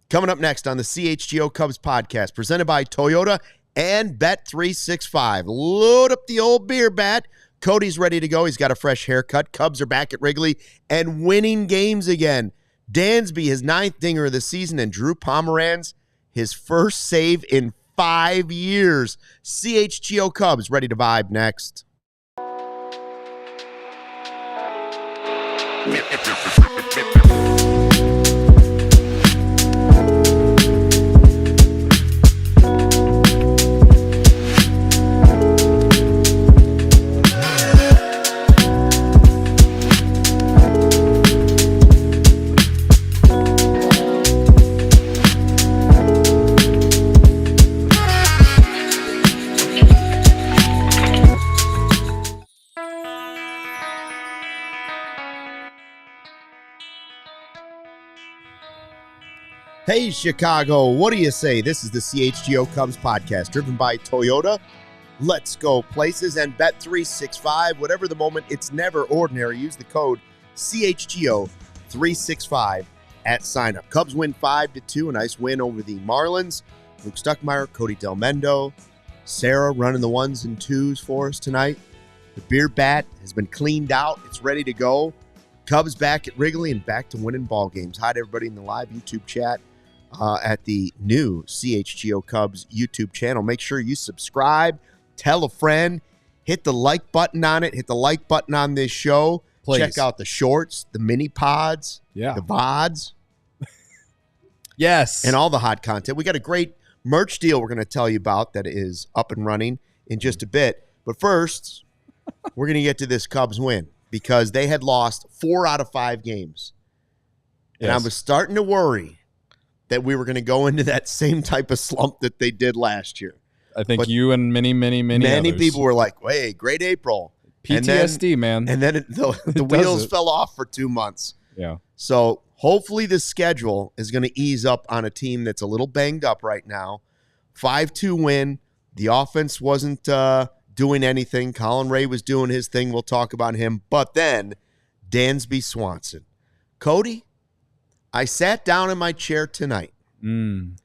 Coming up next on the CHGO Cubs podcast, presented by Toyota and Bet365. Load up the old beer bat. Cody's ready to go. He's got a fresh haircut. Cubs are back at Wrigley and winning games again. Dansby, his 9th dinger of the season, and Drew Pomeranz, his first save in 5 years. CHGO Cubs ready to vibe next. Hey, Chicago, what do you say? This is the CHGO Cubs podcast, driven by Toyota. Let's go places and Bet365. Whatever the moment, it's never ordinary. Use the code CHGO365 at sign-up. Cubs win 5-2, a nice win over the Marlins. Luke Stuckmeyer, Cody Delmendo, Sarah running the 1s and 2s for us tonight. The beer bat has been cleaned out. It's ready to go. Cubs back at Wrigley and back to winning ball games. Hi to everybody in the live YouTube chat. At the new CHGO Cubs YouTube channel. Make sure you subscribe, tell a friend, hit the like button on it, hit the like button on this show. Please. Check out the shorts, the mini pods, the VODs. Yes. And all the hot content. We got a great merch deal we're going to tell you about that is up and running in just a bit. But first, we're going to get to this Cubs win because they had lost 4 out of 5 games. And I was starting to worry that we were going to go into that same type of slump that they did last year. I think you and many others. People were like, hey, great April. PTSD, man. And then the wheels fell off for 2 months. Yeah. So hopefully the schedule is going to ease up on a team that's a little banged up right now. 5-2 win. The offense wasn't doing anything. Colin Rea was doing his thing. We'll talk about him. But then Dansby Swanson. Cody, I sat down in my chair tonight and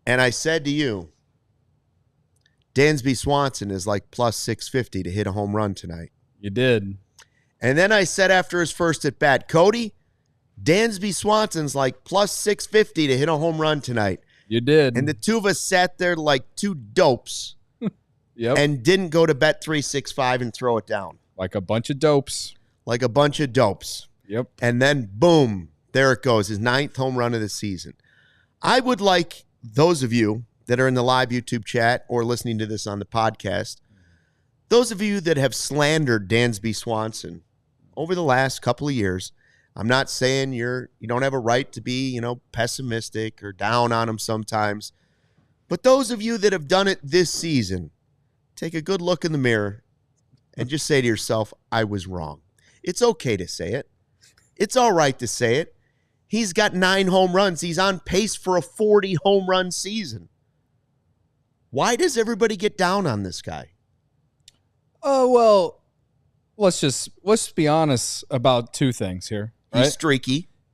I said to you, Dansby Swanson is like plus 650 to hit a home run tonight. You did. And then I said after his first at bat, Cody, Dansby Swanson's like plus 650 to hit a home run tonight. You did. And the two of us sat there like two dopes and didn't go to Bet365 and throw it down. Like a bunch of dopes. Yep. And then, boom, there it goes, his 9th home run of the season. I would like those of you that are in the live YouTube chat or listening to this on the podcast, those of you that have slandered Dansby Swanson over the last couple of years, I'm not saying you don't have a right to be, pessimistic or down on him sometimes, but those of you that have done it this season, take a good look in the mirror and just say to yourself, I was wrong. It's okay to say it. It's all right to say it. He's got 9 home runs. He's on pace for a 40 home run season. Why does everybody get down on this guy? Oh, well, let's be honest about 2 things here. Right?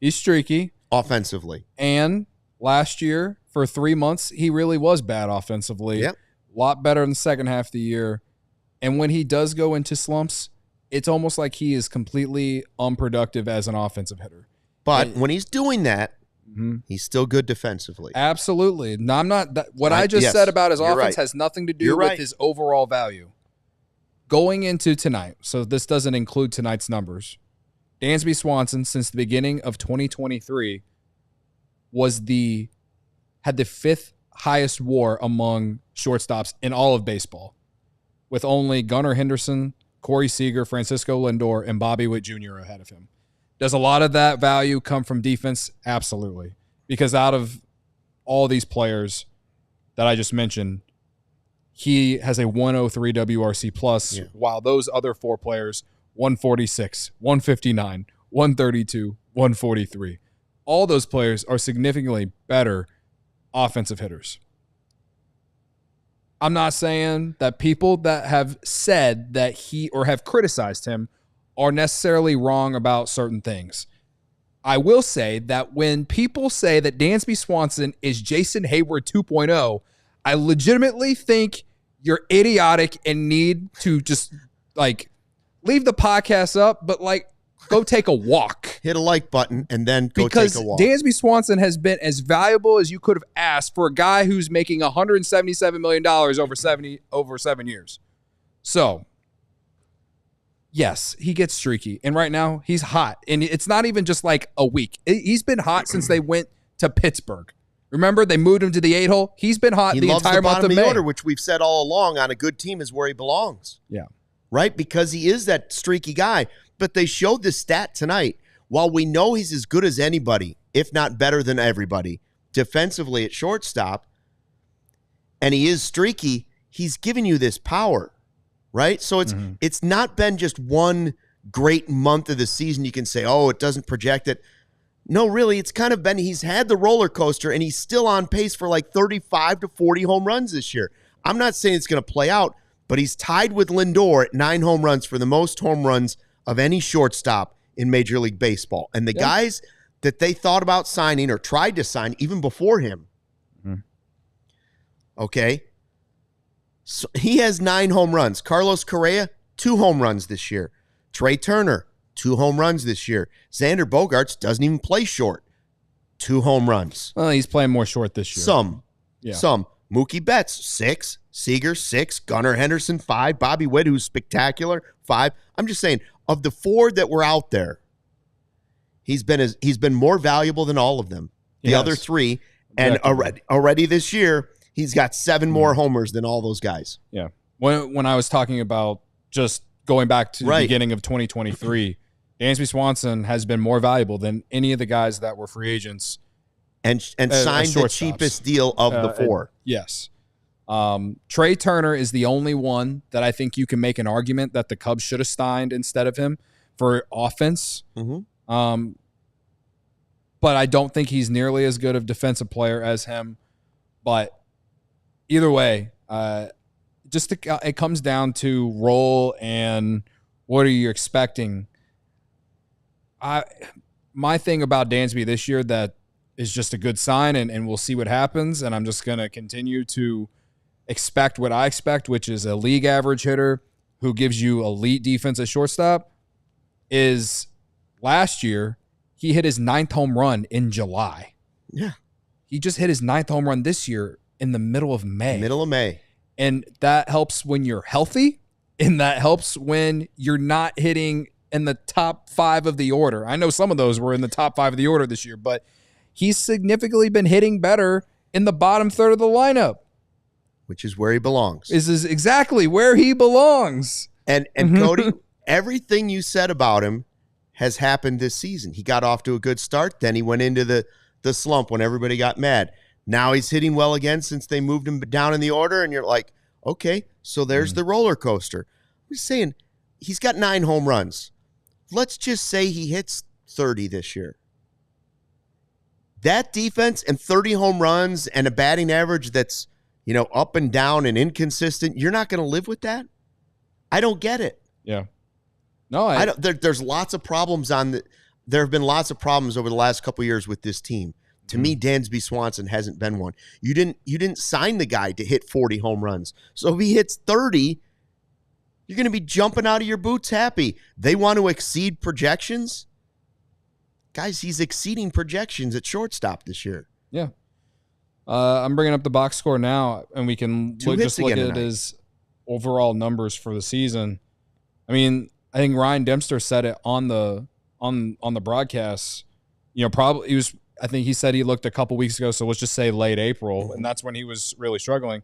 He's streaky. Offensively. And last year, for 3 months, he really was bad offensively. Yep. A lot better in the second half of the year. And when he does go into slumps, it's almost like he is completely unproductive as an offensive hitter. But when he's doing that, he's still good defensively. Absolutely. No, I'm not. What I just said about his offense has nothing to do with his overall value. Going into tonight, so this doesn't include tonight's numbers, Dansby Swanson, since the beginning of 2023, had the 5th highest WAR among shortstops in all of baseball, with only Gunnar Henderson, Corey Seager, Francisco Lindor, and Bobby Witt Jr. ahead of him. Does a lot of that value come from defense? Absolutely. Because out of all these players that I just mentioned, he has a 103 WRC plus, while those other 4 players, 146, 159, 132, 143. All those players are significantly better offensive hitters. I'm not saying that people that have said that he or have criticized him are necessarily wrong about certain things. I will say that when people say that Dansby Swanson is Jason Hayward 2.0, I legitimately think you're idiotic and need to just leave the podcast up, but go take a walk. Hit a like button and then go take a walk. Because Dansby Swanson has been as valuable as you could have asked for a guy who's making $177 million over 7 years. So, yes, he gets streaky. And right now, he's hot. And it's not even just a week. He's been hot since they went to Pittsburgh. Remember, they moved him to the 8-hole? He's been hot the entire month of May. Order, which we've said all along, on a good team is where he belongs. Yeah. Right? Because he is that streaky guy. But they showed this stat tonight. While we know he's as good as anybody, if not better than everybody, defensively at shortstop, and he is streaky, he's giving you this power, right? So it's not been just one great month of the season you can say, oh, it doesn't project it. No, really, it's kind of been, he's had the roller coaster, and he's still on pace for 35 to 40 home runs this year. I'm not saying it's going to play out, but he's tied with Lindor at 9 home runs for the most home runs of any shortstop in Major League Baseball. And the guys that they thought about signing or tried to sign even before him, okay, so he has 9 home runs. Carlos Correa, 2 home runs this year. Trey Turner, 2 home runs this year. Xander Bogaerts doesn't even play short. 2 home runs. Well, he's playing more short this year. Some. Mookie Betts, 6. Seager, 6. Gunnar Henderson, 5. Bobby Witt, who's spectacular, 5. I'm just saying, of the 4 that were out there, he's been more valuable than all of them. The other 3, and already this year, he's got 7 more homers than all those guys. Yeah. When I was talking about just going back to the beginning of 2023, Dansby Swanson has been more valuable than any of the guys that were free agents and signed the cheapest deal of the 4. Yes. Trey Turner is the only one that I think you can make an argument that the Cubs should have signed instead of him for offense. But I don't think he's nearly as good of a defensive player as him. But either way, it comes down to role and what are you expecting. My thing about Dansby this year that is just a good sign, and we'll see what happens, and I'm just going to continue to expect what I expect, which is a league average hitter who gives you elite defense at shortstop, is last year he hit his 9th home run in July. Yeah. He just hit his 9th home run this year in the middle of May. And that helps when you're healthy, and that helps when you're not hitting in the top 5 of the order. I know some of those were in the top 5 of the order this year, but he's significantly been hitting better in the bottom third of the lineup. Which is where he belongs. This is exactly where he belongs. And Cody, everything you said about him has happened this season. He got off to a good start. Then he went into the slump when everybody got mad. Now he's hitting well again since they moved him down in the order. And you're like, okay, so there's the roller coaster. I'm just saying, he's got 9 home runs. Let's just say he hits 30 this year. That defense and 30 home runs and a batting average that's, up and down and inconsistent, you're not going to live with that? I don't get it. Yeah. No, I don't. There's lots of problems there have been lots of problems over the last couple of years with this team. To me, Dansby Swanson hasn't been one. You didn't sign the guy to hit 40 home runs. So if he hits 30, you're going to be jumping out of your boots happy. They want to exceed projections. Guys, he's exceeding projections at shortstop this year. Yeah. I'm bringing up the box score now, and we can look at his overall numbers for the season. I mean, I think Ryan Dempster said it on the broadcast. I think he said he looked a couple weeks ago, so let's just say late April, and that's when he was really struggling.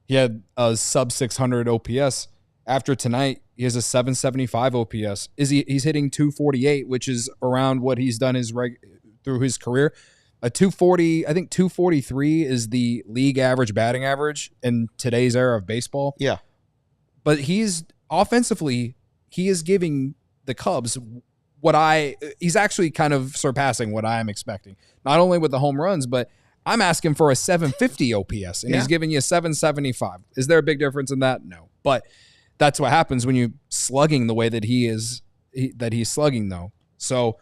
He had a sub 600 OPS. After tonight, he has a 775 OPS. He's hitting 248, which is around what he's done through his career. A 240, I think 243 is the league average batting average in today's era of baseball. Yeah. But he's offensively, he is giving the Cubs he's actually kind of surpassing what I'm expecting. Not only with the home runs, but I'm asking for a 750 OPS, and he's giving you a 775. Is there a big difference in that? No. But that's what happens when you slugging the way that he's slugging, though. So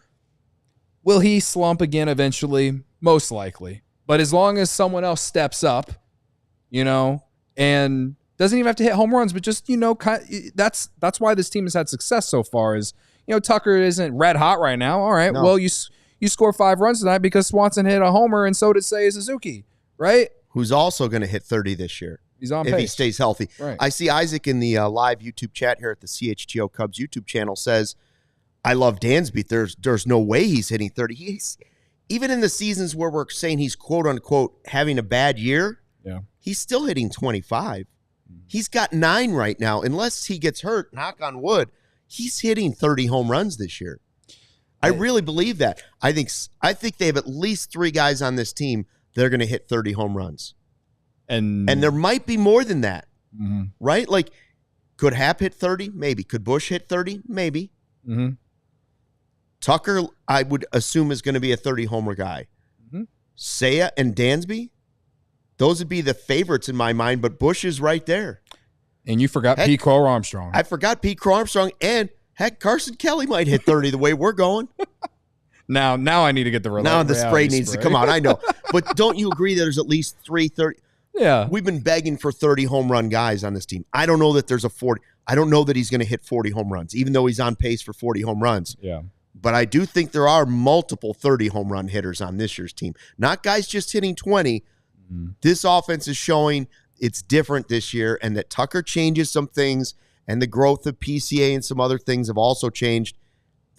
Will he slump again eventually? Most likely. But as long as someone else steps up, and doesn't even have to hit home runs, but just, that's why this team has had success so far is, Tucker isn't red hot right now. All right, no. Well, you score 5 runs tonight because Swanson hit a homer and so did Seiya Suzuki, right? Who's also going to hit 30 this year. He's on if pace. He stays healthy. Right. I see Isaac in the live YouTube chat here at the CHGO Cubs YouTube channel says, I love Dansby. There's no way he's hitting 30. He's even in the seasons where we're saying he's quote unquote having a bad year. Yeah. He's still hitting 25. He's got 9 right now. Unless he gets hurt, knock on wood, he's hitting 30 home runs this year. I really believe that. I think they have at least 3 guys on this team that are going to hit 30 home runs. And there might be more than that. Mm-hmm. Right? Like, could Happ hit 30? Maybe. Could Bush hit 30? Maybe. Mm-hmm. Tucker, I would assume, is going to be a 30 homer guy. Mm-hmm. Seiya and Dansby, those would be the favorites in my mind, but Bush is right there. And you forgot Pete Crow Armstrong. I forgot Pete Crow Armstrong, and heck, Carson Kelly might hit 30 the way we're going. Now I need to get the reality. Now the spray needs to come out. I know. But don't you agree that there's at least 30? Yeah. We've been begging for 30 home run guys on this team. I don't know that there's a 40. I don't know that he's going to hit 40 home runs, even though he's on pace for 40 home runs. Yeah. But I do think there are multiple 30 home run hitters on this year's team. Not guys just hitting 20. Mm-hmm. This offense is showing it's different this year, and that Tucker changes some things, and the growth of PCA and some other things have also changed.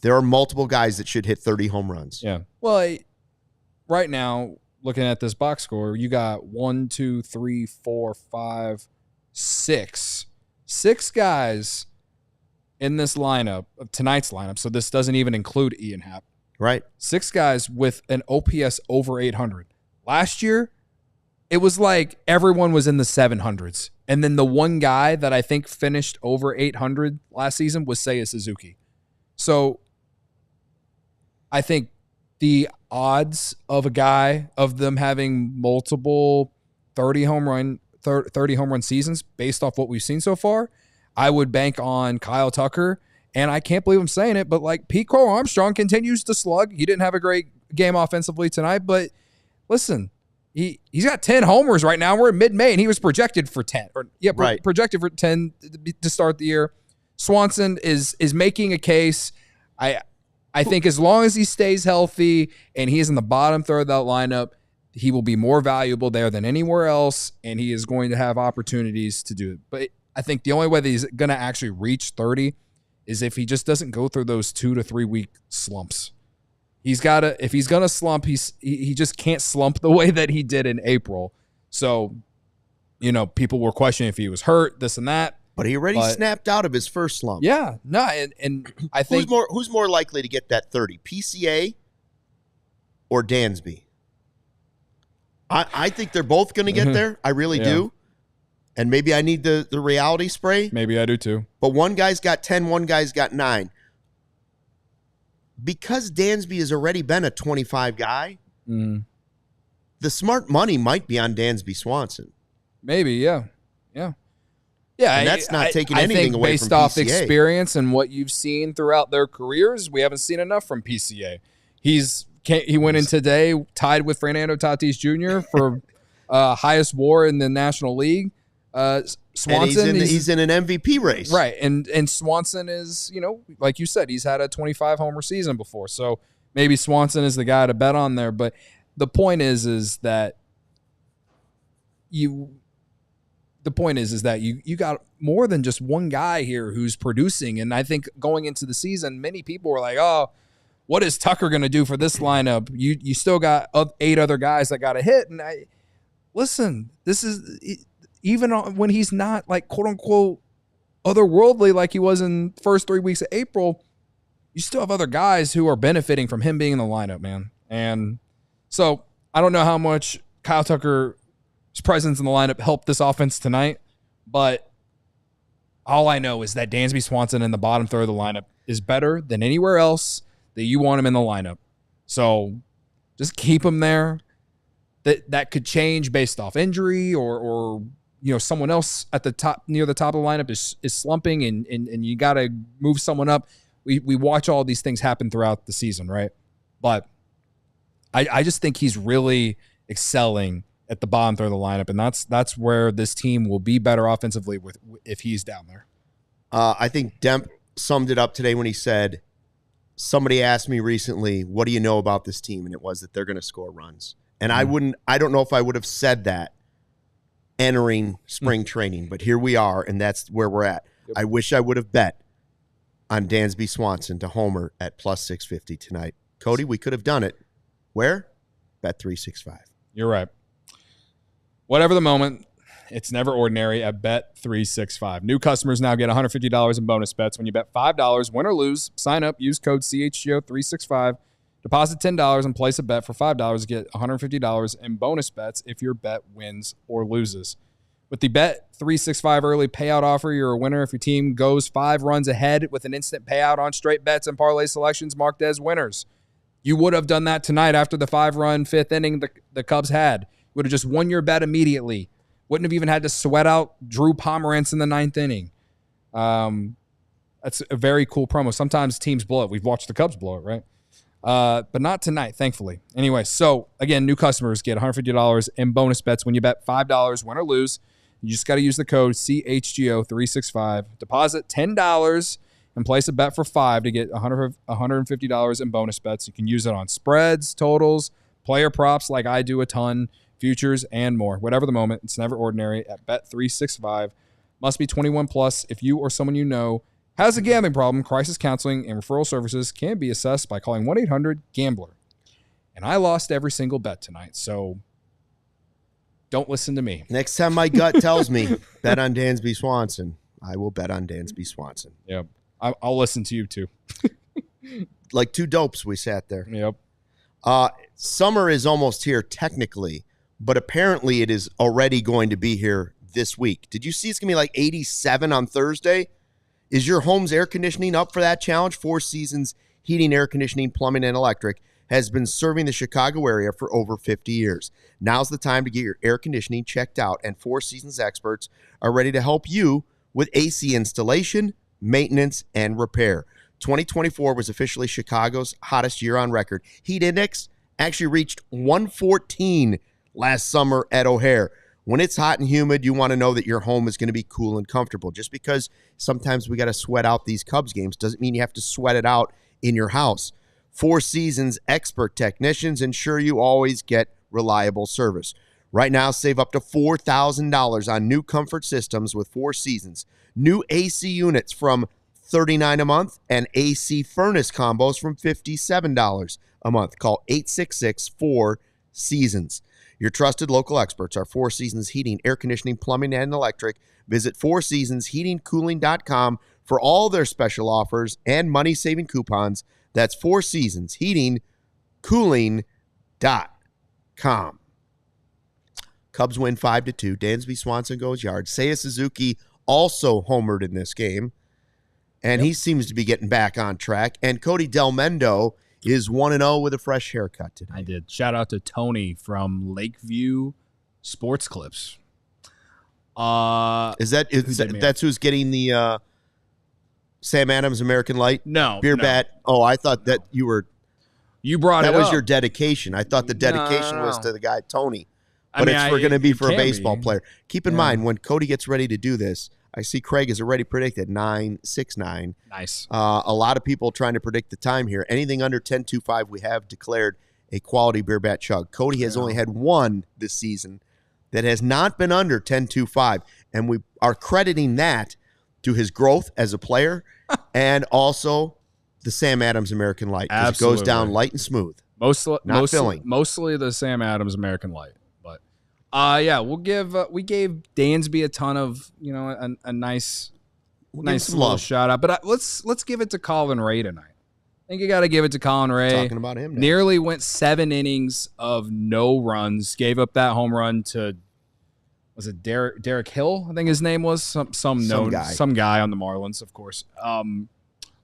There are multiple guys that should hit 30 home runs. Yeah. Well, right now, looking at this box score, you got 1, 2, 3, 4, 5, 6. 6 guys in this lineup, tonight's lineup, so this doesn't even include Ian Happ. Right. 6 guys with an OPS over 800. Last year, it was like everyone was in the 700s. And then the one guy that I think finished over 800 last season was Seiya Suzuki. So I think the odds of them having multiple 30 home run seasons based off what we've seen so far, I would bank on Kyle Tucker. And I can't believe I'm saying it, but like Pete Crow Armstrong continues to slug. He didn't have a great game offensively tonight, but listen, he's got 10 homers right now. We're in mid-May, and he was projected for 10. Projected for 10 to start the year. Swanson is making a case. I think as long as he stays healthy and he is in the bottom third of that lineup, he will be more valuable there than anywhere else, and he is going to have opportunities to do it. But I think the only way that he's going to actually reach 30 is if he just doesn't go through those 2 to 3 week slumps. If he's going to slump, he just can't slump the way that he did in April. So, people were questioning if he was hurt, this and that. But he already snapped out of his first slump. Yeah, no, and I think who's more likely to get that 30, PCA or Dansby? I think they're both going to get there. I really do. And maybe I need the reality spray. Maybe I do too. But one guy's got 10, one guy's got 9. Because Dansby has already been a 25 guy, the smart money might be on Dansby Swanson. Maybe, yeah. And that's not taking anything away from PCA. Based off experience and what you've seen throughout their careers, we haven't seen enough from PCA. He went in today tied with Fernando Tatis Jr. for highest WAR in the National League. Swanson, and he's in an MVP race. Right. And Swanson is, like you said, he's had a 25 homer season before. So maybe Swanson is the guy to bet on there. But the point is that you got more than just one guy here who's producing. And I think going into the season, many people were like, oh, what is Tucker going to do for this lineup? You still got 8 other guys that got a hit. And listen, this is even when he's not like quote unquote otherworldly like he was in the first 3 weeks of April, you still have other guys who are benefiting from him being in the lineup, man. And so I don't know how much Kyle Tucker's presence in the lineup helped this offense tonight, but all I know is that Dansby Swanson in the bottom third of the lineup is better than anywhere else that you want him in the lineup. So just keep him there. That could change based off injury or someone else at the top, near the top of the lineup is slumping and you got to move someone up. We watch all these things happen throughout the season, right? But I just think he's really excelling at the bottom third of the lineup, and that's where this team will be better offensively if he's down there. I think Demp summed it up today when he said, somebody asked me recently, what do you know about this team? And it was that they're going to score runs. And I don't know if I would have said that entering spring training, but here we are, and that's where we're at. Yep. I wish I would have bet on Dansby Swanson to homer at plus 650 tonight. Cody, we could have done it. Where? Bet 365. You're right. Whatever the moment, it's never ordinary at Bet 365. New customers now get $150 in bonus bets when you bet $5, win or lose. Sign up, use code CHGO 365. Deposit $10 and place a bet for $5 to get $150 in bonus bets if your bet wins or loses. With the Bet 365 early payout offer, you're a winner if your team goes 5 runs ahead with an instant payout on straight bets and parlay selections marked as winners. You would have done that tonight after the 5-run 5th inning the Cubs had. You would have just won your bet immediately. Wouldn't have even had to sweat out Drew Pomerantz in the 9th inning. That's a very cool promo. Sometimes teams blow it. We've watched the Cubs blow it, right? But not tonight, thankfully. Anyway, so again, new customers get $150 in bonus bets when you bet $5, win or lose. You just got to use the code CHGO365. Deposit $10 and place a bet for $5 to get $150 in bonus bets. You can use it on spreads, totals, player props like I do a ton, futures, and more. Whatever the moment, it's never ordinary at Bet365. Must be 21 plus. If you or someone you know has a gambling problem, crisis counseling and referral services can be assessed by calling 1-800-GAMBLER. And I lost every single bet tonight, so don't listen to me. Next time my gut tells me bet on Dansby Swanson, I will bet on Dansby Swanson. Yep. I'll listen to you too. Like two dopes, we sat there. Yep. Summer is almost here technically, but apparently it is already going to be here this week. Did you see it's going to be like 87 on Thursday? Is your home's air conditioning up for that challenge? Four Seasons Heating, Air Conditioning, Plumbing, and Electric has been serving the Chicago area for over 50 years. Now's the time to get your air conditioning checked out, and Four Seasons experts are ready to help you with AC installation, maintenance, and repair. 2024 was officially Chicago's hottest year on record. Heat index actually reached 114 last summer at O'Hare. When it's hot and humid, you want to know that your home is going to be cool and comfortable. Just because sometimes we got to sweat out these Cubs games doesn't mean you have to sweat it out in your house. Four Seasons expert technicians ensure you always get reliable service. Right now, save up to $4,000 on new comfort systems with Four Seasons. New AC units from $39 a month and AC furnace combos from $57 a month. Call 866-4-SEASONS. Your trusted local experts are Four Seasons Heating, Air Conditioning, Plumbing, and Electric. Visit fourseasonsheatingcooling.com for all their special offers and money-saving coupons. That's Four Seasons Heating, Cooling.com. Cubs win 5-2. Dansby Swanson goes yard. Seiya Suzuki also homered in this game, and he seems to be getting back on track. And Cody Delmendo is 1-0 with a fresh haircut today. I did. Shout out to Tony from Lakeview Sports Clips. That's who's getting the Sam Adams American Light beer bat? Oh, I thought that you brought it up. That was your dedication. I thought the dedication was to the guy Tony. But it's going to be for a baseball player. Keep in mind, when Cody gets ready to do this, I see Craig has already predicted 9:69. Nice. A lot of people trying to predict the time here. Anything under 10:25, we have declared a quality beer bat chug. Cody has only had one this season that has not been under 10:25, and we are crediting that to his growth as a player and also the Sam Adams American Light, because it goes down light and smooth. Mostly the Sam Adams American Light. We gave Dansby a ton of, a nice little shout out. But let's give it to Colin Rea tonight. I think you got to give it to Colin Rea. Talking about him now. Nearly went 7 innings of no runs. Gave up that home run to, was it Derek Hill? I think his name was some guy on the Marlins, of course.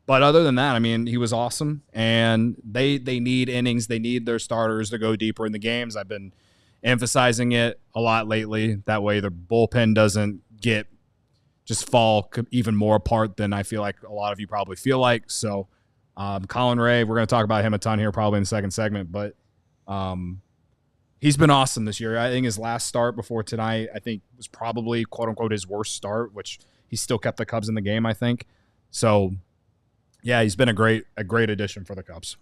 But other than that, he was awesome. And they need innings. They need their starters to go deeper in the games. I've been emphasizing it a lot lately. That way the bullpen doesn't fall even more apart than I feel like a lot of you probably feel like. So Colin Rea, we're going to talk about him a ton here probably in the second segment, but He's been awesome this year. I think his last start before tonight, I think, was probably, quote-unquote, his worst start, which he still kept the Cubs in the game, I think. So, yeah, he's been a great addition for the Cubs.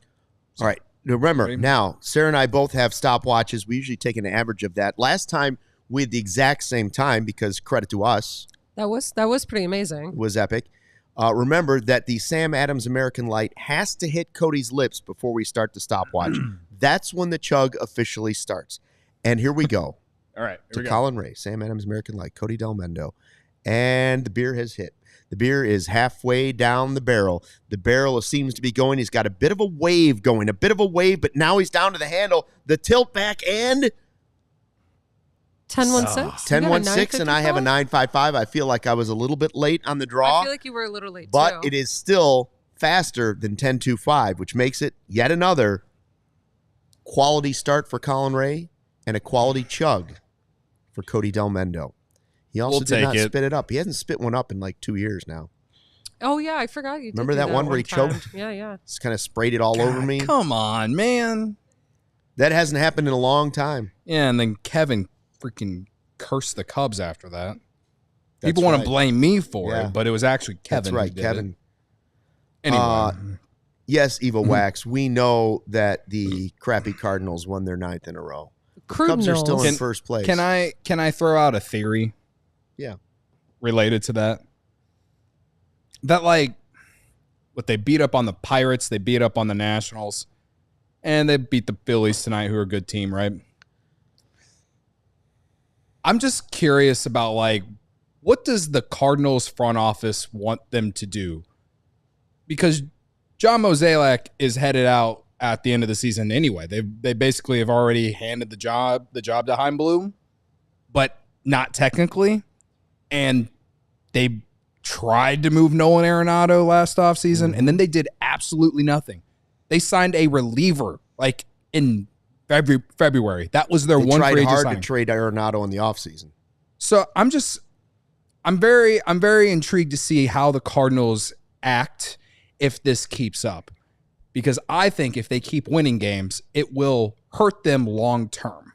So, all right. Remember, now, Sarah and I both have stopwatches. We usually take an average of that. Last time, we had the exact same time because credit to us. That was pretty amazing. It was epic. Remember that the Sam Adams American Light has to hit Cody's lips before we start the stopwatch. That's when the chug officially starts. And here we go. All right. To Colin Rea, Sam Adams American Light, Cody Del Mendo. And the beer has hit. The beer is halfway down the barrel. The barrel seems to be going. He's got a bit of a wave going, but now he's down to the handle. The tilt back and 10-1-6. 10-1-6, and I have a 9.55. I feel like I was a little bit late on the draw. I feel like you were a little late, but too. it is still faster than 10.25, which makes it yet another quality start for Colin Rea and a quality chug for Cody Del Mendo. He also did not spit it up. He hasn't spit one up in like 2 years now. Oh, yeah, I forgot you did. Remember that one where he choked? Yeah. Just kind of sprayed it all over me. Come on, man. That hasn't happened in a long time. Yeah, and then Kevin freaking cursed the Cubs after that. People want to blame me for it, but it was actually Kevin. That's right, Kevin. Anyway. Yes, Eva Wax, we know that the crappy Cardinals won their 9th in a row. Cubs are still in first place. Can I throw out a theory? Yeah. Related to that? That, like, what they beat up on the Pirates, they beat up on the Nationals, and they beat the Phillies tonight, who are a good team, right? I'm just curious about, like, what does the Cardinals front office want them to do? Because John Mozeliak is headed out at the end of the season anyway. They basically have already handed the job to Chaim Bloom, but not technically. And they tried to move Nolan Arenado last offseason, and then they did absolutely nothing. They signed a reliever like in February. That was their one free agent signing. They tried hard to trade Arenado in the offseason. So I'm very intrigued to see how the Cardinals act if this keeps up. Because I think if they keep winning games, it will hurt them long term.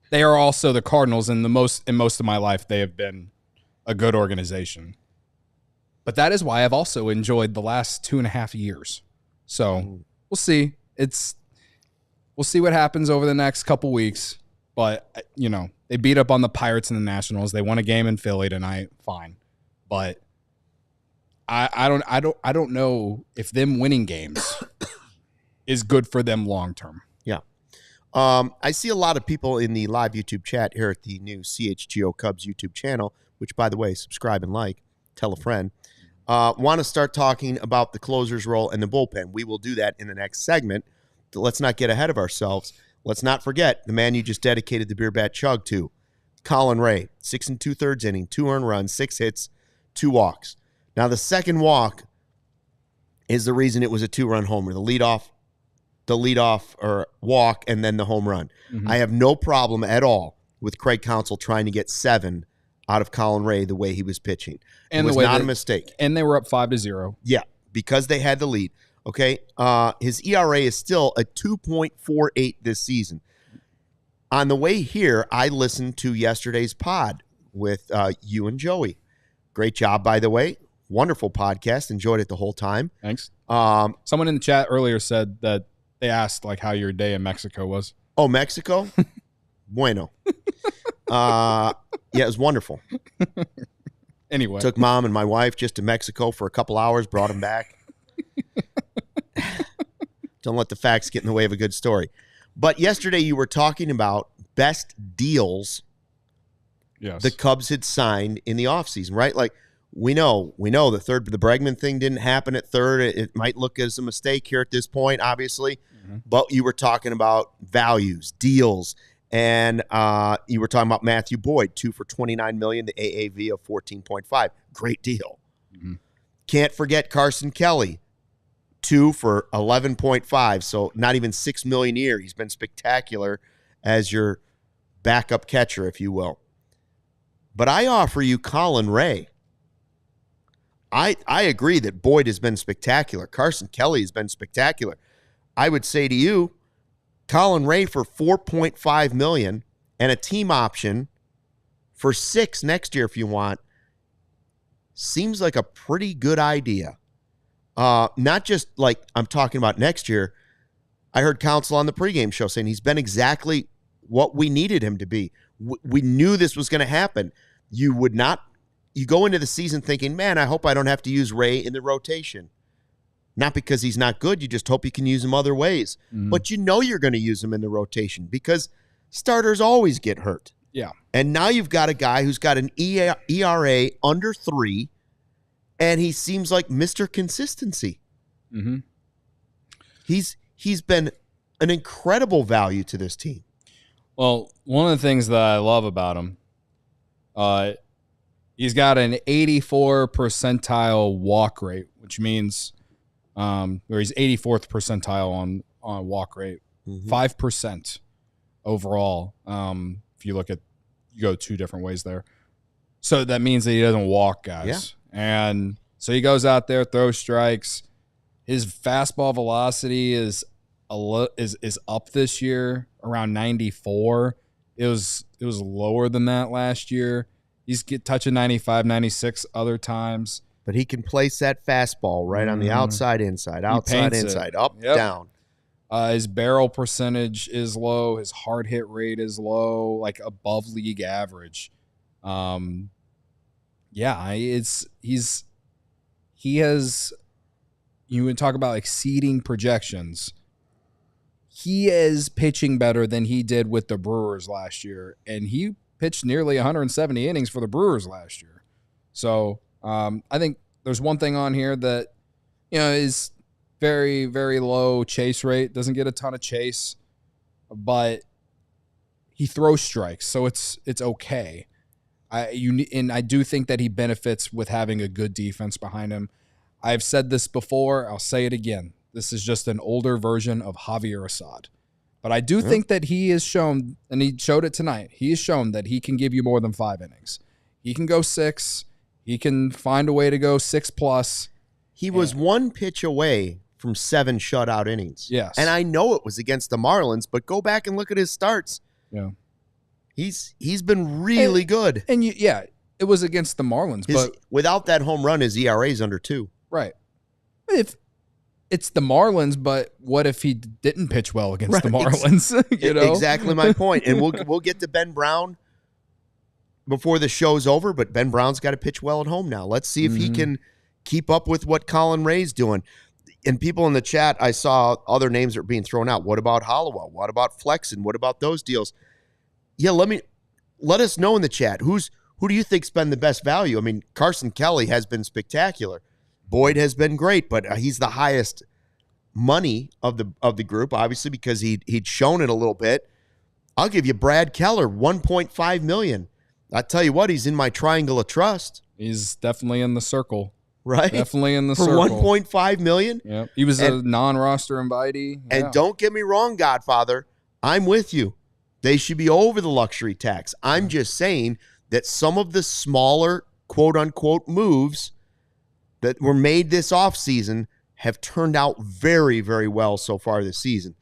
They are also the Cardinals, and in most of my life, they have been a good organization. But that is why I've also enjoyed the last 2.5 years. So we'll see. We'll see what happens over the next couple weeks. But they beat up on the Pirates and the Nationals. They won a game in Philly tonight. Fine, but I don't know if them winning games is good for them long term. Yeah. I see a lot of people in the live YouTube chat here at the new CHGO Cubs YouTube channel, which, by the way, subscribe and like, tell a friend, want to start talking about the closer's role and the bullpen. We will do that in the next segment. Let's not get ahead of ourselves. Let's not forget the man you just dedicated the beer bat chug to, Colin Rea, 6 2/3 inning, 2 earned runs, 6 hits, 2 walks. Now, the second walk is the reason it was a 2-run homer. The leadoff or walk, and then the home run. Mm-hmm. I have no problem at all with Craig Counsell trying to get 7 out of Colin Rea the way he was pitching. And it was not a mistake. And they were up 5-0. Yeah, because they had the lead. Okay, his ERA is still a 2.48 this season. On the way here, I listened to yesterday's pod with you and Joey. Great job, by the way. Wonderful podcast. Enjoyed it the whole time. Thanks. Someone in the chat earlier said that they asked like how your day in Mexico was. Oh, Mexico? Bueno. Yeah, it was wonderful. Anyway. Took mom and my wife just to Mexico for a couple hours, brought them back. Don't let the facts get in the way of a good story. But yesterday you were talking about best deals the Cubs had signed in the offseason, right? Like, we know the Bregman thing didn't happen at third. It might look as a mistake here at this point, obviously. Mm-hmm. But you were talking about values, deals, and you were talking about Matthew Boyd, 2 for $29 million, the AAV of 14.5. Great deal. Mm-hmm. Can't forget Carson Kelly, 2 for 11.5, so not even $6 million a year. He's been spectacular as your backup catcher, if you will. But I offer you Colin Rea. I agree that Boyd has been spectacular. Carson Kelly has been spectacular. I would say to you, Colin Rea for $4.5 million and a team option for $6 million next year if you want, seems like a pretty good idea. Not just like I'm talking about next year. I heard Counsell on the pregame show saying he's been exactly what we needed him to be. We knew this was going to happen. You go into the season thinking, man, I hope I don't have to use Rea in the rotation. Not because he's not good. You just hope you can use him other ways. Mm-hmm. But you know you're going to use him in the rotation because starters always get hurt. Yeah. And now you've got a guy who's got an ERA under 3, and he seems like Mr. Consistency. Mm-hmm. He's been an incredible value to this team. Well, one of the things that I love about him, he's got an 84 percentile walk rate, which means where he's 84th percentile on walk rate, 5% overall. If you go 2 different ways there. So that means that he doesn't walk guys. Yeah. And so he goes out there, throws strikes. His fastball velocity is up this year around 94. It was lower than that last year. He's touching 95, 96 other times. But he can place that fastball right on the outside, inside, outside, inside, up, down. His barrel percentage is low. His hard hit rate is low, like above league average. He has. You would talk about exceeding projections. He is pitching better than he did with the Brewers last year, and he pitched nearly 170 innings for the Brewers last year. So I think there's one thing on here that is very, very low chase rate. Doesn't get a ton of chase, but he throws strikes, so it's okay. I do think that he benefits with having a good defense behind him. I've said this before. I'll say it again. This is just an older version of Javier Assad. But I do think that he has shown, and he showed it tonight, he has shown that he can give you more than 5 innings. He can go 6. He can find a way to go 6+. He was 1 pitch away from 7 shutout innings. Yes. And I know it was against the Marlins, but go back and look at his starts. Yeah. He's been really good. And it was against the Marlins. But without that home run, his ERA is under 2. Right. If it's the Marlins, but what if he didn't pitch well against the Marlins? Exactly my point. And we'll get to Ben Brown before the show's over, but Ben Brown's got to pitch well at home now. Let's see if he can keep up with what Colin Rea's doing. And people in the chat, I saw other names that are being thrown out. What about Hollowell? What about Flexen? What about those deals? Yeah, let us know in the chat. Who do you think's been the best value? I mean, Carson Kelly has been spectacular. Boyd has been great, but he's the highest money of the group, obviously, because he'd shown it a little bit. I'll give you Brad Keller, $1.5 million. I tell you what, he's in my triangle of trust. He's definitely in the circle. Right? Definitely in the for circle. For $1.5 million? Yeah. He was a non-roster invitee. Yeah. And don't get me wrong, Godfather. I'm with you. They should be over the luxury tax. I'm just saying that some of the smaller, quote-unquote, moves that were made this offseason have turned out very, very well so far this season.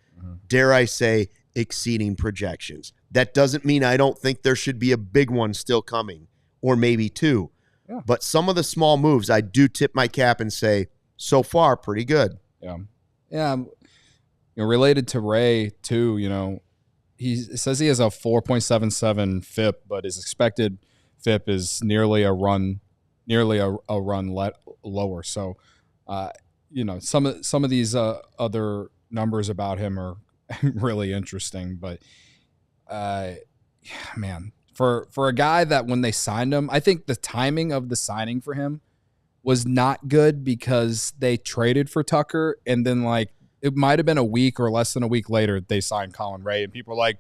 Dare I say, exceeding projections. That doesn't mean I don't think there should be a big one still coming, or maybe 2. Yeah. But some of the small moves, I do tip my cap and say, so far, pretty good. Yeah. Yeah. Related to Rea, too, he says he has a 4.77 FIP, but his expected FIP is nearly a run lower. So, some of these other numbers about him are really interesting. But, man, for a guy that when they signed him, I think the timing of the signing for him was not good because they traded for Tucker, and then it might have been a week or less than a week later they signed Colin Rea, and people are like,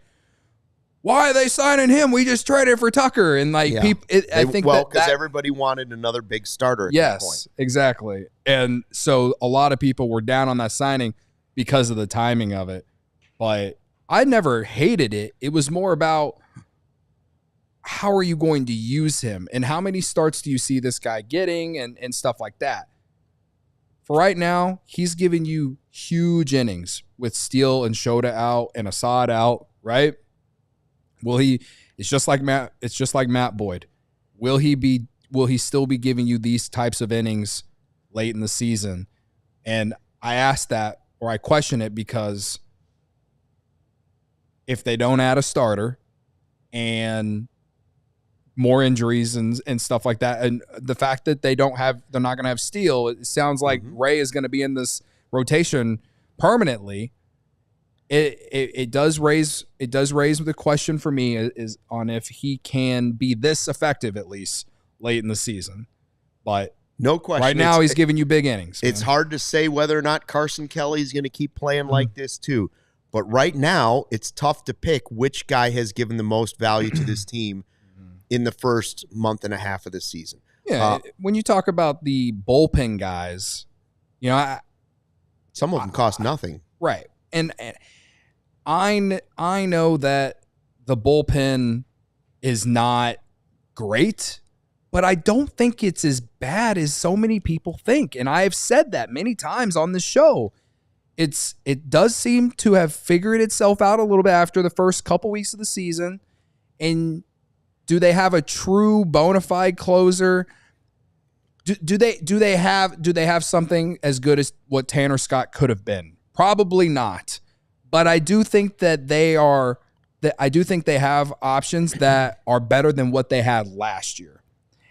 why are they signing him? We just traded for Tucker. And people, I think because everybody wanted another big starter at that point. Yes, exactly. And so a lot of people were down on that signing because of the timing of it. But I never hated it. It was more about how are you going to use him and how many starts do you see this guy getting and stuff like that. for right now, he's giving you huge innings with Steele and Shota out and Assad out, right? Will he? It's just like Matt. It's just like Matt Boyd. Will he still be giving you these types of innings late in the season? And I ask that, or I question it, because if they don't add a starter and more injuries and stuff like that, and the fact that they're not going to have Steele, it sounds like Rea is going to be in this rotation permanently. It does raise the question for me is on if he can be this effective at least late in the season. But no question. Right now, he's giving you big innings. It's hard to say whether or not Carson Kelly's going to keep playing like this too. But right now, it's tough to pick which guy has given the most value to this team in the first month and a half of the season. Yeah, when you talk about the bullpen guys, some of them cost nothing. Right. And I know that the bullpen is not great, but I don't think it's as bad as so many people think. And I have said that many times on the show. It does seem to have figured itself out a little bit after the first couple weeks of the season. And do they have a true bona fide closer? Do they have something as good as what Tanner Scott could have been? Probably not. But I do think that they have options that are better than what they had last year.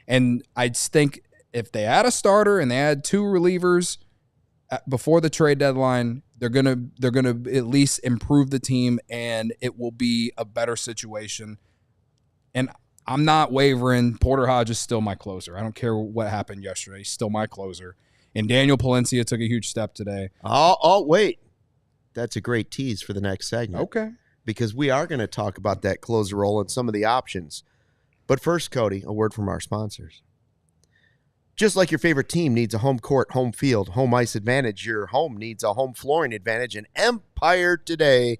And I think if they add a starter and they add 2 relievers before the trade deadline, they're gonna at least improve the team, and it will be a better situation. And I'm not wavering. Porter Hodge is still my closer. I don't care what happened yesterday. He's still my closer. And Daniel Palencia took a huge step today. Oh, wait. That's a great tease for the next segment. Okay. Because we are going to talk about that closer role and some of the options. But first, Cody, a word from our sponsors. Just like your favorite team needs a home court, home field, home ice advantage, your home needs a home flooring advantage, and Empire Today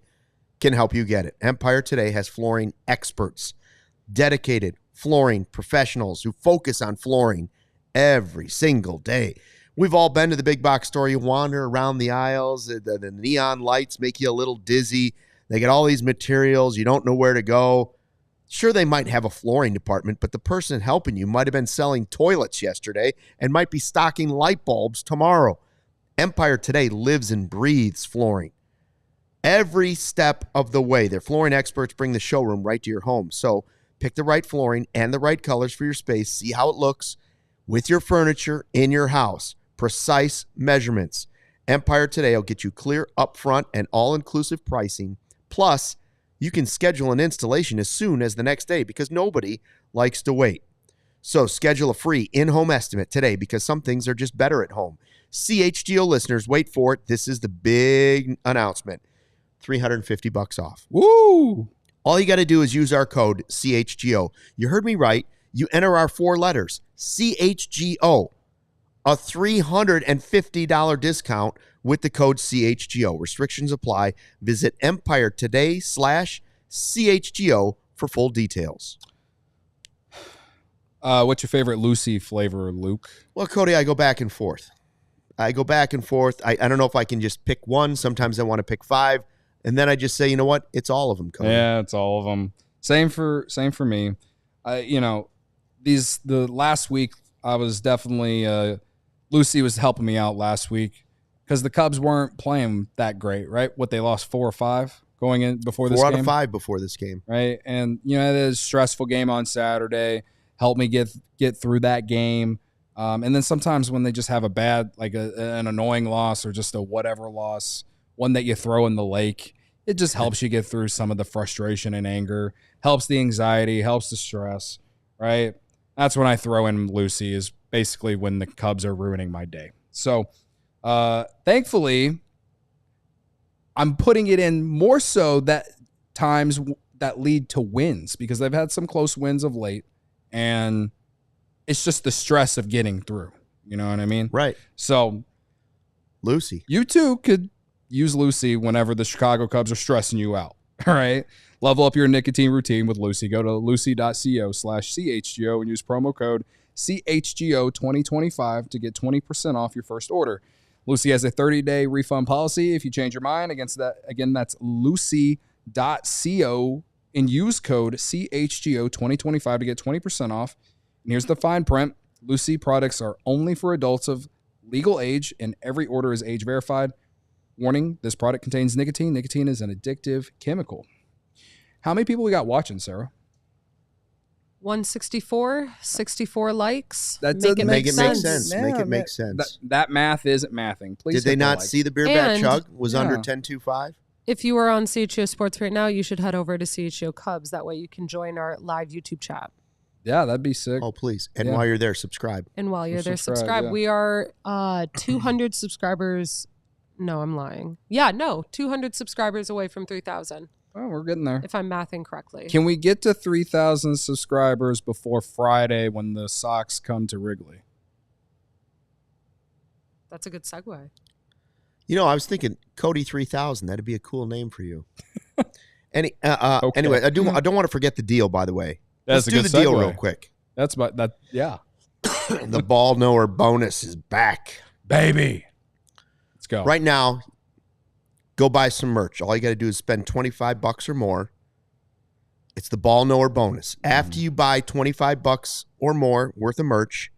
can help you get it. Empire Today has flooring experts, dedicated flooring professionals who focus on flooring every single day. We've all been to the big box store. You wander around the aisles. The neon lights make you a little dizzy. They get all these materials. You don't know where to go. Sure, they might have a flooring department, but the person helping you might have been selling toilets yesterday and might be stocking light bulbs tomorrow. Empire Today lives and breathes flooring. Every step of the way, their flooring experts bring the showroom right to your home. So pick the right flooring and the right colors for your space. See how it looks with your furniture in your house. Precise measurements. Empire Today will get you clear, upfront, and all-inclusive pricing. Plus, you can schedule an installation as soon as the next day because nobody likes to wait. So schedule a free in-home estimate today because some things are just better at home. CHGO listeners, wait for it. This is the big announcement. $350 off. Woo! All you got to do is use our code CHGO. You heard me right. You enter our 4 letters, CHGO, a $350 discount with the code CHGO. Restrictions apply. Visit EmpireToday/CHGO for full details. What's your favorite Lucy flavor, Luke? Well, Cody, I go back and forth. I don't know if I can just pick one. Sometimes I want to pick 5. And then I just say, you know what? It's all of them, Cody. Yeah, it's all of them. Same for me. The last week I was definitely Lucy was helping me out last week because the Cubs weren't playing that great, right? What, they lost 4 or 5 going in before this game? 4 out of 5 before this game. Right. And, it is a stressful game on Saturday. Helped me get through that game. And then sometimes when they just have a bad, like an annoying loss or just a whatever loss, one that you throw in the lake, it just helps you get through some of the frustration and anger, helps the anxiety, helps the stress, right? That's when I throw in Lucy, is basically when the Cubs are ruining my day. So thankfully, I'm putting it in more so that times that lead to wins because they've had some close wins of late, and it's just the stress of getting through. You know what I mean? Right. So Lucy. You too could use Lucy whenever the Chicago Cubs are stressing you out. All right. Level up your nicotine routine with Lucy. Go to lucy.co/CHGO and use promo code CHGO2025 to get 20% off your first order. Lucy has a 30-day refund policy if you change your mind. Against that, again, that's lucy.co and use code CHGO 2025 to get 20% off. And here's the fine print. Lucy products are only for adults of legal age, and every order is age verified. Warning, this product contains nicotine. Nicotine is an addictive chemical. How many people we got watching, Sarah? 164 likes. That Make it make sense. Yeah, Make it make sense. That math isn't mathing. Please. Did they not see the beer Bat And- Chug was under 10.25? If you are on CHGO Sports right now, you should head over to CHGO Cubs. That way you can join our live YouTube chat. Yeah, that'd be sick. Oh, please. And Yeah. while you're there, subscribe. And while you're there, Subscribe, subscribe. yeah. We are 200 subscribers. No, I'm lying. Yeah, no, 200 subscribers away from 3,000, Oh, we're getting there. if I'm mathing correctly. Can we get to 3,000 subscribers before Friday when the Sox come to Wrigley? That's a good segue. You know, I was thinking Cody 3000. That'd be a cool name for you. Okay. Anyway, I don't want to forget the deal, by the way. That's Let's do the deal real quick. That's my, that, yeah. The ball knower bonus is back. Baby. Let's go. Right now, go buy some merch. All you got to do is spend $25 or more. It's the ball knower bonus. After you buy $25 or more worth of merch,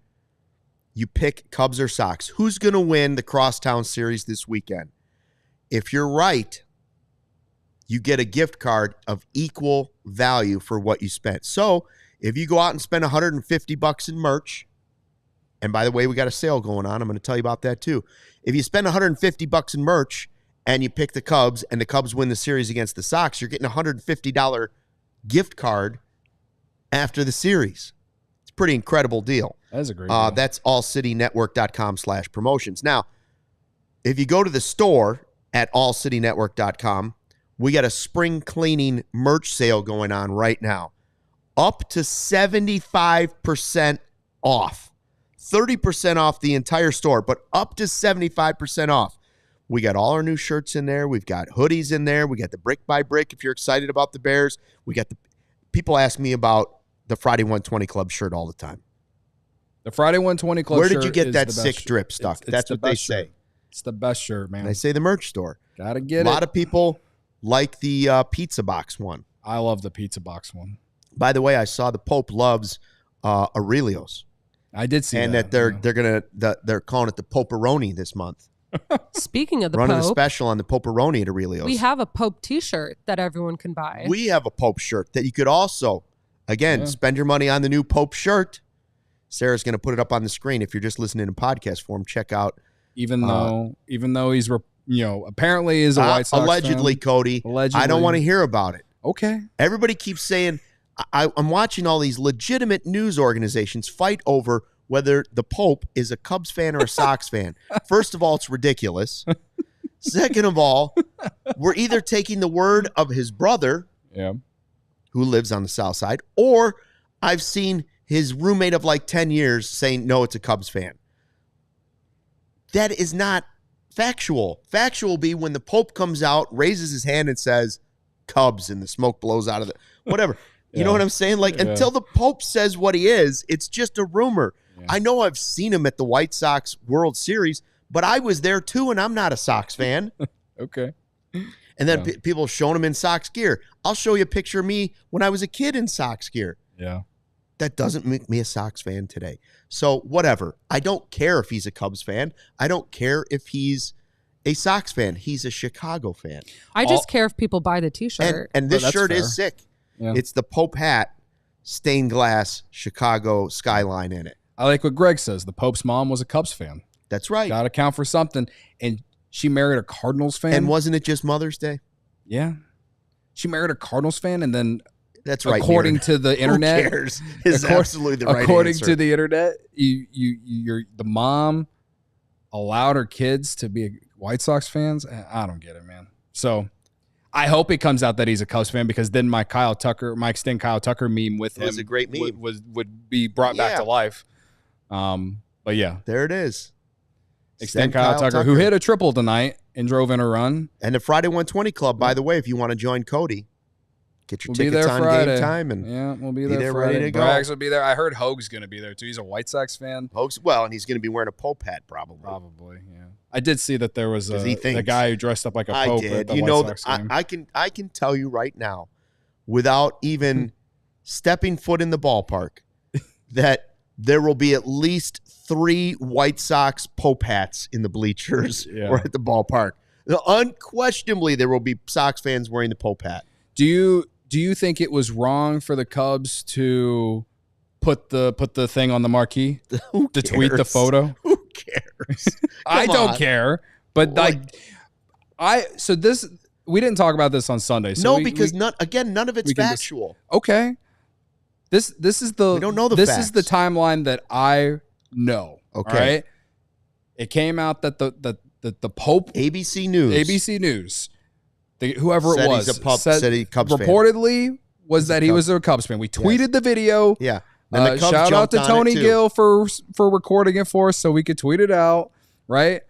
you pick Cubs or Sox. Who's going to win the Crosstown Series this weekend? If you're right, you get a gift card of equal value for what you spent. So if you go out and spend $150 in merch, and by the way, we got a sale going on. I'm going to tell you about that too. If you spend $150 in merch and you pick the Cubs and the Cubs win the series against the Sox, you're getting a $150 gift card after the series. It's a pretty incredible deal. That's a great deal. That's allcitynetwork.com/promotions. Now, if you go to the store at allcitynetwork.com, we got a spring cleaning merch sale going on right now. Up to 75% off. 30% off the entire store, but up to 75% off. We got all our new shirts in there. We've got hoodies in there. We got the brick by brick if you're excited about the Bears. We got the people ask me about the Friday 120 Club shirt all the time. The Friday 120 Club Where shirt did you get is that the sick best drip shirt. stuff? It's That's the what they best say. shirt. It's the best shirt, man. They say the merch store. Gotta get A it. lot of people like the pizza box one. I love the pizza box one. By the way, I saw the Pope loves Aurelio's, I did see and that they're calling it the Poperoni this month. Speaking of the Running a Pope, special on the Poperoni at Aurelio's. we have a Pope t-shirt that everyone can buy. We have a Pope shirt that you could also, again, spend your money on the new Pope shirt. Sarah's going to put it up on the screen. If you're just listening in podcast form, check out. Even though he's apparently is a White Sox allegedly, fan. Cody. Allegedly. I don't want to hear about it. Okay. Everybody keeps saying, I'm watching all these legitimate news organizations fight over whether the Pope is a Cubs fan or a Sox fan. First of all, it's ridiculous. Second of all, we're either taking the word of his brother, who lives on the South Side, or I've seen his roommate of like 10 years saying, no, it's a Cubs fan. That is not factual. Factual be when the Pope comes out, raises his hand and says, Cubs, and the smoke blows out of the whatever. You know what I'm saying? Like, until the Pope says what he is, it's just a rumor. Yeah. I know I've seen him at the White Sox World Series, but I was there too, and I'm not a Sox fan. Okay. And then people showing him in Sox gear. I'll show you a picture of me when I was a kid in Sox gear. Yeah. That doesn't make me a Sox fan today. So whatever. I don't care if he's a Cubs fan. I don't care if he's a Sox fan. He's a Chicago fan. I just care if people buy the t-shirt. And this shirt fair. is sick. Yeah. It's the Pope hat, stained glass, Chicago skyline in it. I like what Greg says. The Pope's mom was a Cubs fan. That's right. Got to count for something. And she married a Cardinals fan. And wasn't it just Mother's Day? Yeah. She married a Cardinals fan, and then that's right. According to the internet, who cares? Is absolutely the right according answer. to the internet, the mom allowed her kids to be White Sox fans. I don't get it, man. So I hope it comes out that he's a Cubs fan, because then my extend Kyle Tucker meme with him was a great meme. would be brought back to life. But yeah, there it is. Extend Kyle Tucker, who hit a triple tonight and drove in a run. And the Friday 120 Club, by the way, if you want to join Cody, get your tickets on Friday. Game Time, and we'll be there Friday. ready to go. Braggs will be there. I heard Hoag's going to be there too. He's a White Sox fan. Hoag's, well, and he's going to be wearing a Pope hat probably. Probably, yeah. I did see that there was a guy who dressed up like a Pope at the White Sox game. I can tell you right now, without even stepping foot in the ballpark, that there will be at least 3 White Sox Pope hats in the bleachers or at the ballpark. Unquestionably, there will be Sox fans wearing the Pope hat. Do you think it was wrong for the Cubs to put the thing on the marquee to tweet the photo? Who cares? I don't care, but we didn't talk about this on Sunday. So because none of it's factual. Okay. This is the we don't know the this facts. is the timeline that I know. Okay. All right? It came out that the Pope ABC News, whoever said it was, said he's a Cubs reportedly was that he was a Cubs fan. We tweeted the video. Yeah. And the Cubs shout out to Tony Gill Gill for recording it for us so we could tweet it out, right?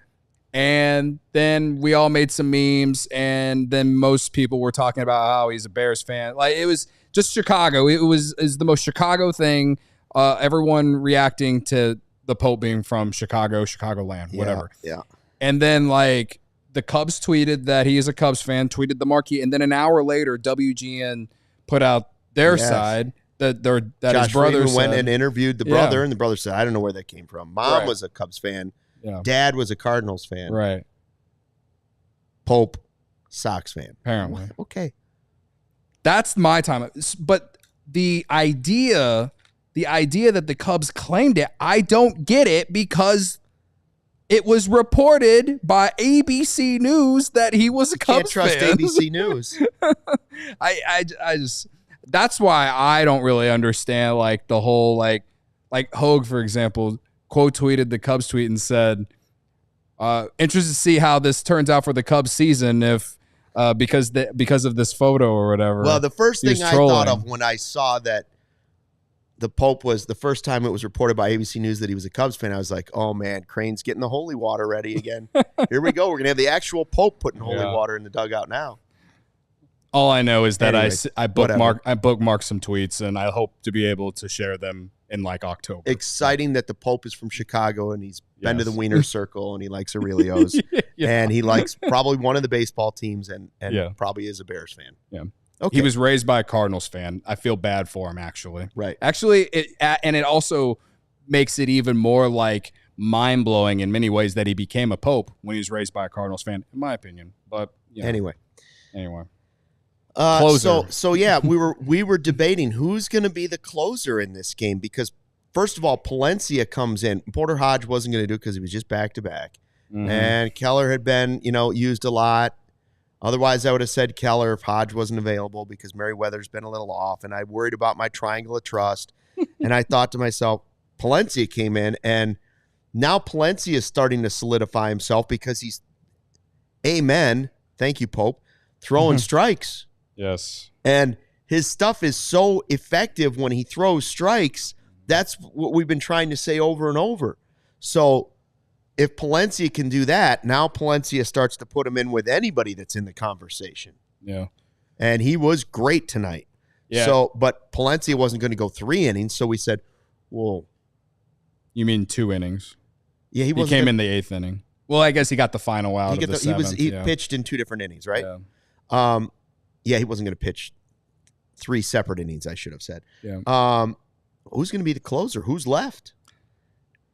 And then we all made some memes, and then most people were talking about how he's a Bears fan. Like, it was just Chicago. Is the most Chicago thing. Everyone reacting to the Pope being from Chicagoland, whatever. Yeah. And then like the Cubs tweeted that he is a Cubs fan, tweeted the marquee, and then an hour later, WGN put out their side that Josh his brother went and interviewed the brother, and the brother said, "I don't know where that came from. Mom was a Cubs fan. Yeah. Dad was a Cardinals fan. Right. Pope, Sox fan. Apparently. Okay. That's my time. But the idea that the Cubs claimed it, I don't get it because it was reported by ABC News that he was a Cubs fan. Can't trust ABC News. I just that's why I don't really understand like the whole like Hogue, for example, quote tweeted the Cubs tweet and said, interested to see how this turns out for the Cubs season if because of this photo or whatever. Well, the first thing I thought of when I saw that the Pope was the first time it was reported by ABC News that he was a Cubs fan, I was like, oh man, Crane's getting the holy water ready again. Here we go. We're going to have the actual Pope putting holy water in the dugout now. All I know is that I bookmarked some tweets, and I hope to be able to share them in like October. Exciting that the Pope is from Chicago, and he's been to the Wiener Circle, and he likes Aurelio's, and he likes probably one of the baseball teams, and probably is a Bears fan. Yeah. Okay. He was raised by a Cardinals fan. I feel bad for him, actually. Right. Actually, it also makes it even more like mind-blowing in many ways that he became a Pope when he was raised by a Cardinals fan, in my opinion. But anyway. Closer. So we were debating who's going to be the closer in this game because first of all, Palencia comes in. Porter Hodge wasn't going to do it because he was just back to back, and Keller had been used a lot. Otherwise, I would have said Keller if Hodge wasn't available because Merriweather's been a little off, and I worried about my triangle of trust. And I thought to myself, Palencia came in, and now Palencia is starting to solidify himself because he's, amen, thank you, Pope, throwing strikes. Yes. And his stuff is so effective when he throws strikes. That's what we've been trying to say over and over. So if Palencia can do that, now Palencia starts to put him in with anybody that's in the conversation. Yeah. And he was great tonight. Yeah. So, but Palencia wasn't going to go 3 innings, so we said, well. You mean 2 innings? Yeah, he came in the 8th inning. Well, I guess he got the final out of the 7th. He pitched in 2 different innings, right? Yeah. He wasn't going to pitch 3 separate innings, I should have said. Yeah. Who's going to be the closer? Who's left?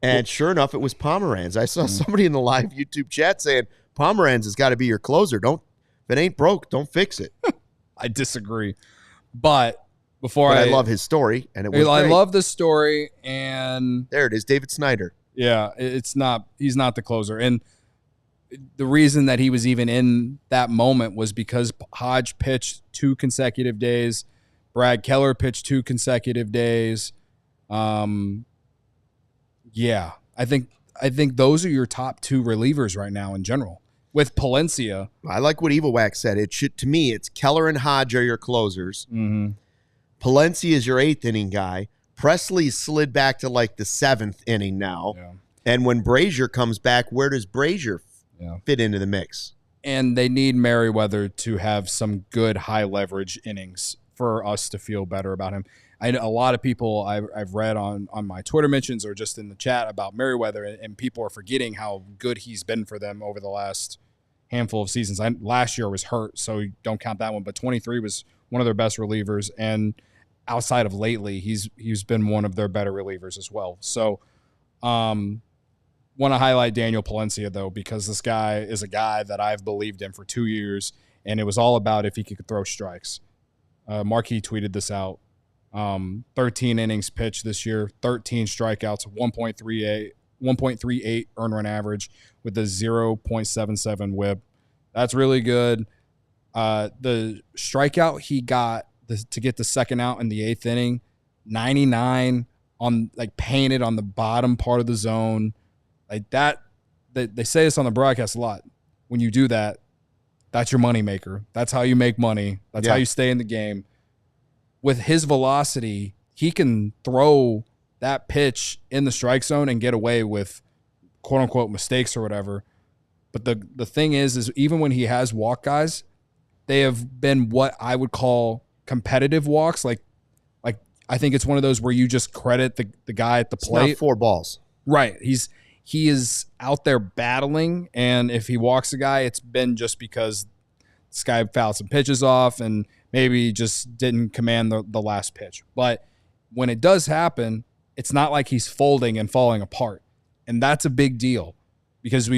And sure enough, it was Pomeranz. I saw somebody in the live YouTube chat saying, Pomeranz has got to be your closer. If it ain't broke, don't fix it. I disagree. But I love his story, and it was I great. love the story, and there it is, David Snyder. Yeah, he's not the closer. And the reason that he was even in that moment was because Hodge pitched 2 consecutive days. Brad Keller pitched 2 consecutive days. Yeah, I think those are your top 2 relievers right now in general. With Palencia, I like what Evil Wax said. To me, it's Keller and Hodge are your closers. Mm-hmm. Palencia is your 8th inning guy. Presley slid back to like the 7th inning now. Yeah. And when Brazier comes back, where does Brazier fit into the mix? And they need Merriweather to have some good high leverage innings for us to feel better about him. A lot of people I've read on my Twitter mentions or just in the chat about Merriweather, and people are forgetting how good he's been for them over the last handful of seasons. Last year was hurt, so don't count that one, but 23 was one of their best relievers, and outside of lately, he's been one of their better relievers as well. So want to highlight Daniel Palencia, though, because this guy is a guy that I've believed in for 2 years, and it was all about if he could throw strikes. Marquis tweeted this out. 13 innings pitched this year, 13 strikeouts, 1.38 earned run average with a 0.77 whip. That's really good. The strikeout he got to get the second out in the 8th inning, 99 on painted on the bottom part of the zone. Like that, they say this on the broadcast a lot. When you do that, that's your moneymaker. That's how you make money. That's how you stay in the game. With his velocity, he can throw that pitch in the strike zone and get away with quote unquote mistakes or whatever. But the thing is even when he has walk guys, they have been what I would call competitive walks. Like I think it's one of those where you just credit the guy at the plate. It's not 4 balls. Right. He is out there battling, and if he walks a guy, it's been just because this guy fouled some pitches off and maybe just didn't command the last pitch. But when it does happen, it's not like he's folding and falling apart. And that's a big deal because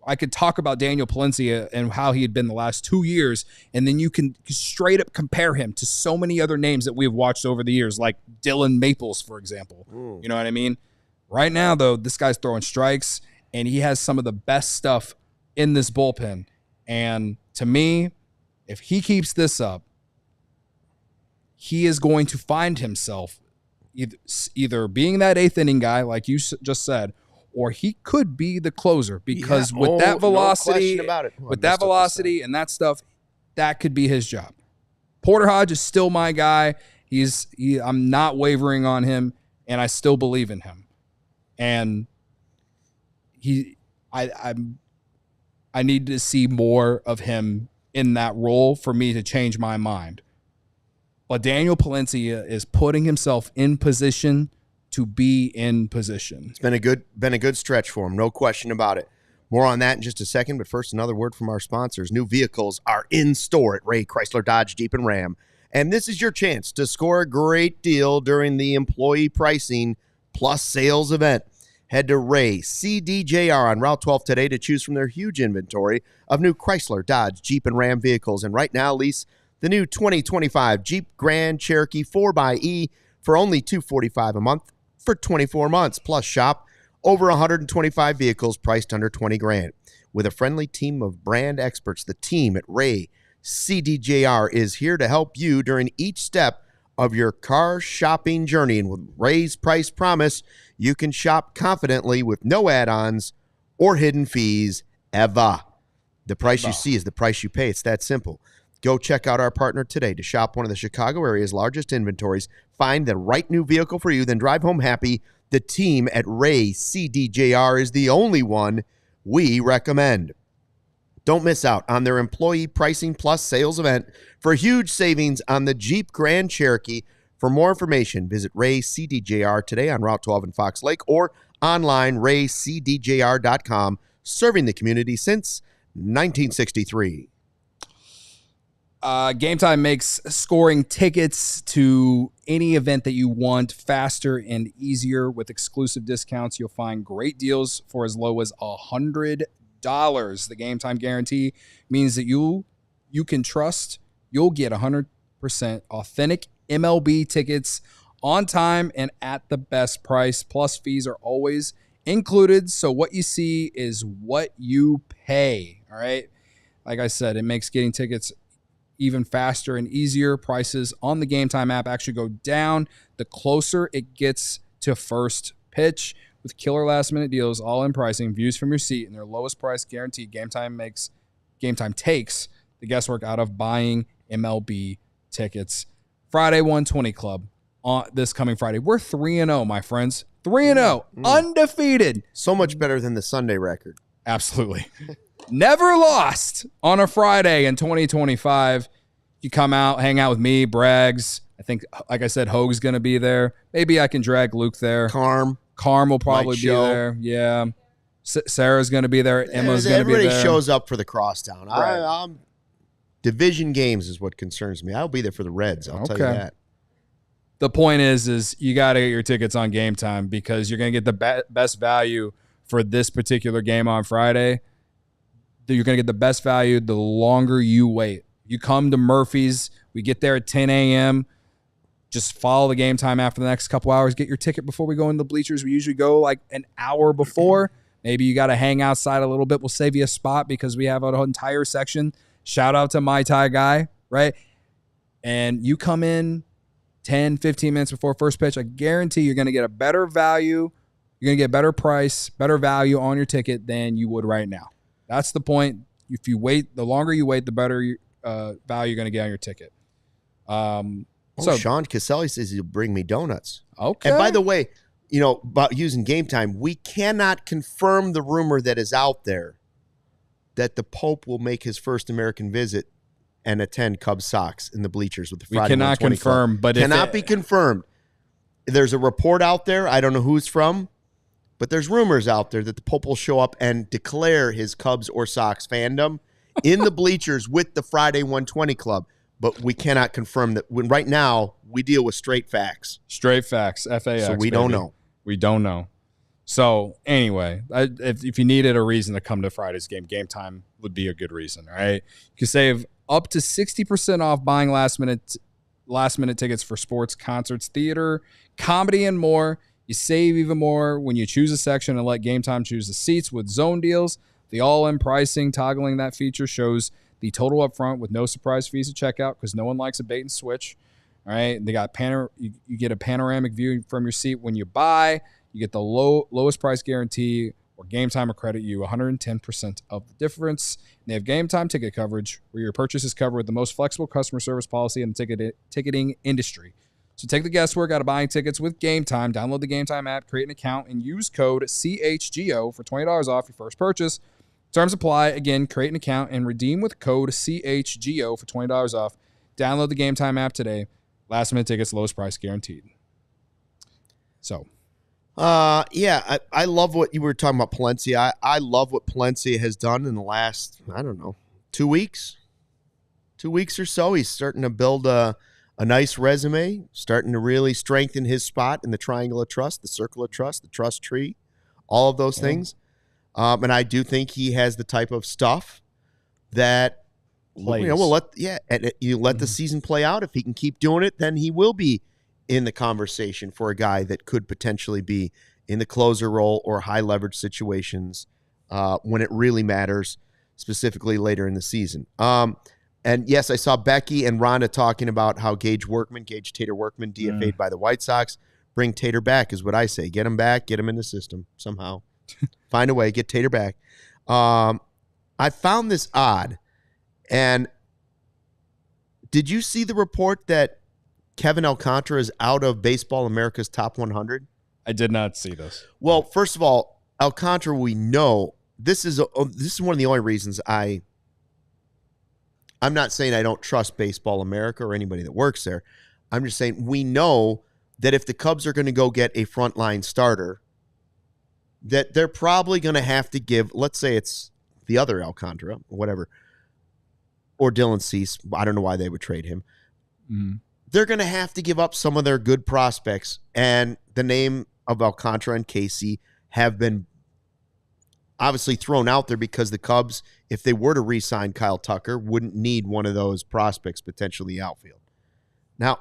I could talk about Daniel Palencia and how he had been the last 2 years, and then you can straight up compare him to so many other names that we've watched over the years, like Dylan Maples, for example. You know what I mean? Right now, though, this guy's throwing strikes, and he has some of the best stuff in this bullpen. And to me, if he keeps this up, he is going to find himself either being that 8th inning guy, like you just said, or he could be the closer because with that velocity, and that stuff, that could be his job. Porter Hodge is still my guy. I'm not wavering on him, and I still believe in him. And I need to see more of him in that role for me to change my mind. But Daniel Palencia is putting himself in position to be in position. It's been a good stretch for him, no question about it. More on that in just a second, but first another word from our sponsors. New vehicles are in store at Rea Chrysler Dodge Jeep and Ram, and this is your chance to score a great deal during the employee pricing plus sales event. Head to Rea CDJR on Route 12 today to choose from their huge inventory of new Chrysler, Dodge, Jeep, and Ram vehicles. And right now, lease the new 2025 Jeep Grand Cherokee 4xE for only $245 a month for 24 months. Plus, shop over 125 vehicles priced under $20,000. With a friendly team of brand experts, the team at Rea CDJR is here to help you during each step of your car shopping journey. And with Rea's Price Promise, you can shop confidently with no add-ons or hidden fees ever. The price you see is the price you pay. It's that simple. Go check out our partner today to shop one of the Chicago area's largest inventories. Find the right new vehicle for you, then drive home happy. The team at Rea CDJR is the only one we recommend. Don't miss out on their employee pricing plus sales event for huge savings on the Jeep Grand Cherokee. For more information, visit Rea CDJR today on Route 12 in Fox Lake or online, ReaCDJR.com, serving the community since 1963. Game Time makes scoring tickets to any event that you want faster and easier with exclusive discounts. You'll find great deals for as low as $100. The Game Time guarantee means that you can trust you'll get 100% authentic MLB tickets on time and at the best price. Plus, fees are always included, so what you see is what you pay. All right, like I said, it makes getting tickets even faster and easier. Prices on the Game Time app actually go down the closer it gets to first pitch. With killer last-minute deals, all-in pricing, views from your seat, and their lowest price guarantee, Game Time takes the guesswork out of buying MLB tickets. Friday 120 Club on this coming Friday. We're 3-0, my friends. 3-0, undefeated. So much better than the Sunday record. Absolutely. Never lost on a Friday in 2025. You come out, hang out with me, Braggs. I think, like I said, Hoag's going to be there. Maybe I can drag Luke there. Carm will probably be there. Yeah. Sarah's going to be there. Emma's going to be there. Everybody shows up for the crosstown. Right. Division games is what concerns me. I'll be there for the Reds. I'll tell you that. The point is you got to get your tickets on Game Time because you're going to get the best value for this particular game on Friday. You're going to get the best value the longer you wait. You come to Murphy's. We get there at 10 a.m. Just follow the Game Time after the next couple hours. Get your ticket before we go in the bleachers. We usually go like an hour before. Maybe you got to hang outside a little bit. We'll save you a spot because we have an entire section. Shout out to Mai Tai Guy, right? And you come in 10, 15 minutes before first pitch. I guarantee you're going to get a better value. You're going to get better price, better value on your ticket than you would right now. That's the point. If you wait, the longer you wait, the better value you're going to get on your ticket. So Sean Caselli says he'll bring me donuts. Okay. And by the way, about using Game Time, we cannot confirm the rumor that is out there that the Pope will make his first American visit and attend Cubs Sox in the bleachers with the Friday. We cannot confirm, club. But cannot be confirmed. There's a report out there. I don't know who it's from, but there's rumors out there that the Pope will show up and declare his Cubs or Sox fandom in the bleachers with the Friday 120 club. But we cannot confirm that. When right now we deal with straight facts. Straight facts, FAX. So we don't know. We don't know. So anyway, if you needed a reason to come to Friday's game, Game Time would be a good reason. All right, you can save up to 60% off buying last minute tickets for sports, concerts, theater, comedy, and more. You save even more when you choose a section and let Game Time choose the seats with zone deals. The all-in pricing, toggling that feature shows the total up front with no surprise fees at checkout because no one likes a bait and switch. All right, they got you get a panoramic view from your seat when you buy. You get the lowest price guarantee, or Game Time will credit you 110% of the difference. And they have Game Time ticket coverage, where your purchase is covered with the most flexible customer service policy in the ticketing industry. So take the guesswork out of buying tickets with Game Time. Download the Game Time app, create an account, and use code CHGO for $20 off your first purchase. Terms apply. Again, create an account and redeem with code CHGO for $20 off. Download the Game Time app today. Last minute tickets, lowest price guaranteed. So, yeah, I love what you were talking about, Palencia. I love what Palencia has done in the last, 2 weeks. 2 weeks or so. He's starting to build a nice resume, starting to really strengthen his spot in the triangle of trust, the circle of trust, the trust tree, all of those things. And I do think he has the type of stuff that we'll let the season play out. If he can keep doing it, then he will be in the conversation for a guy that could potentially be in the closer role or high leverage situations when it really matters, specifically later in the season. And yes, I saw Becky and Rhonda talking about how Gage Tater Workman, DFA'd by the White Sox. Bring Tater back is what I say. Get him back, get him in the system somehow. Find a way, get Tater back. I found this odd. And did you see the report that Kevin Alcantara is out of Baseball America's top 100? I did not see this. Well, first of all, Alcantara, we know this is one of the only reasons I'm not saying I don't trust Baseball America or anybody that works there. I'm just saying we know that if the Cubs are going to go get a frontline starter, that they're probably going to have to give, let's say it's the other Alcantara, or whatever, or Dylan Cease. I don't know why they would trade him. Mm-hmm. They're going to have to give up some of their good prospects, and the name of Alcantara and Casey have been obviously thrown out there because the Cubs, if they were to re-sign Kyle Tucker, wouldn't need one of those prospects potentially outfield. Now,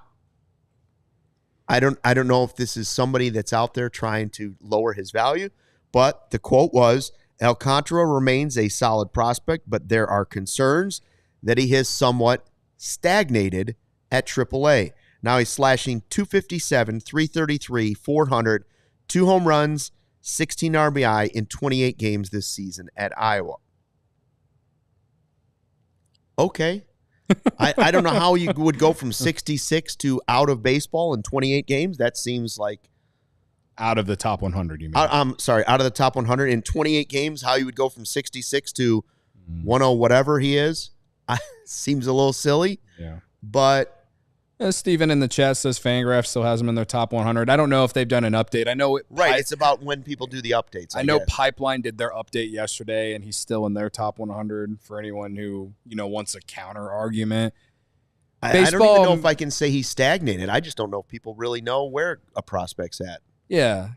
I don't know if this is somebody that's out there trying to lower his value, but the quote was, Alcantara remains a solid prospect, but there are concerns that he has somewhat stagnated at AAA. Now he's slashing .257, .333, .400, 2 home runs, 16 RBI in 28 games this season at Iowa. Okay. I don't know how you would go from 66 to out of baseball in 28 games. That seems like... Out of the top 100, you mean? I'm sorry, out of the top 100 in 28 games, how you would go from 66 to 10 whatever he is, seems a little silly. Yeah. But Steven in the chat says Fangraph still has them in their top 100. I don't know if they've done an update. I know it's about when people do the updates. I know Pipeline did their update yesterday, and he's still in their top 100 for anyone who wants a counter argument. I don't even know if I can say he's stagnated. I just don't know if people really know where a prospect's at. Yeah,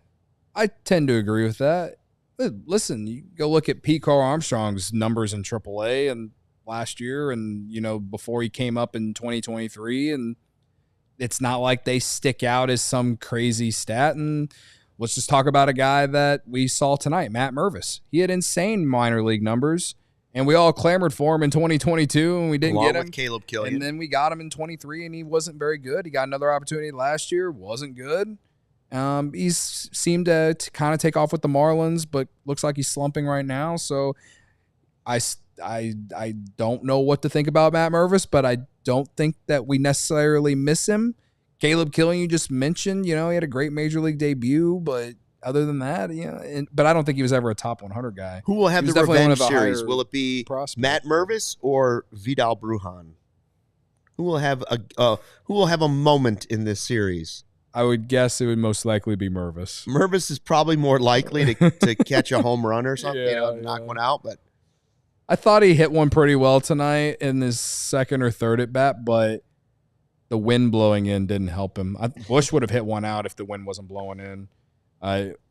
I tend to agree with that. Listen, you go look at Pete Carl Armstrong's numbers in AAA and last year, and before he came up in 2023, and it's not like they stick out as some crazy stat. And let's just talk about a guy that we saw tonight, Matt Mervis. He had insane minor league numbers, and we all clamored for him in 2022, and we didn't get him. With Caleb Killian. And then we got him in 23, and he wasn't very good. He got another opportunity last year, wasn't good. He's seemed to kind of take off with the Marlins, but looks like he's slumping right now. So I don't know what to think about Matt Mervis, but I don't think that we necessarily miss him. Caleb Killian, you just mentioned, he had a great major league debut, but other than that, but I don't think he was ever a top 100 guy. Who will have the revenge series? Will it be Matt Mervis or Vidal Brujan? Who will have a moment in this series? I would guess it would most likely be Mervis. Mervis is probably more likely to catch a home run or something, knock one out, but I thought he hit one pretty well tonight in his second or third at bat, but the wind blowing in didn't help him. Bush would have hit one out if the wind wasn't blowing in.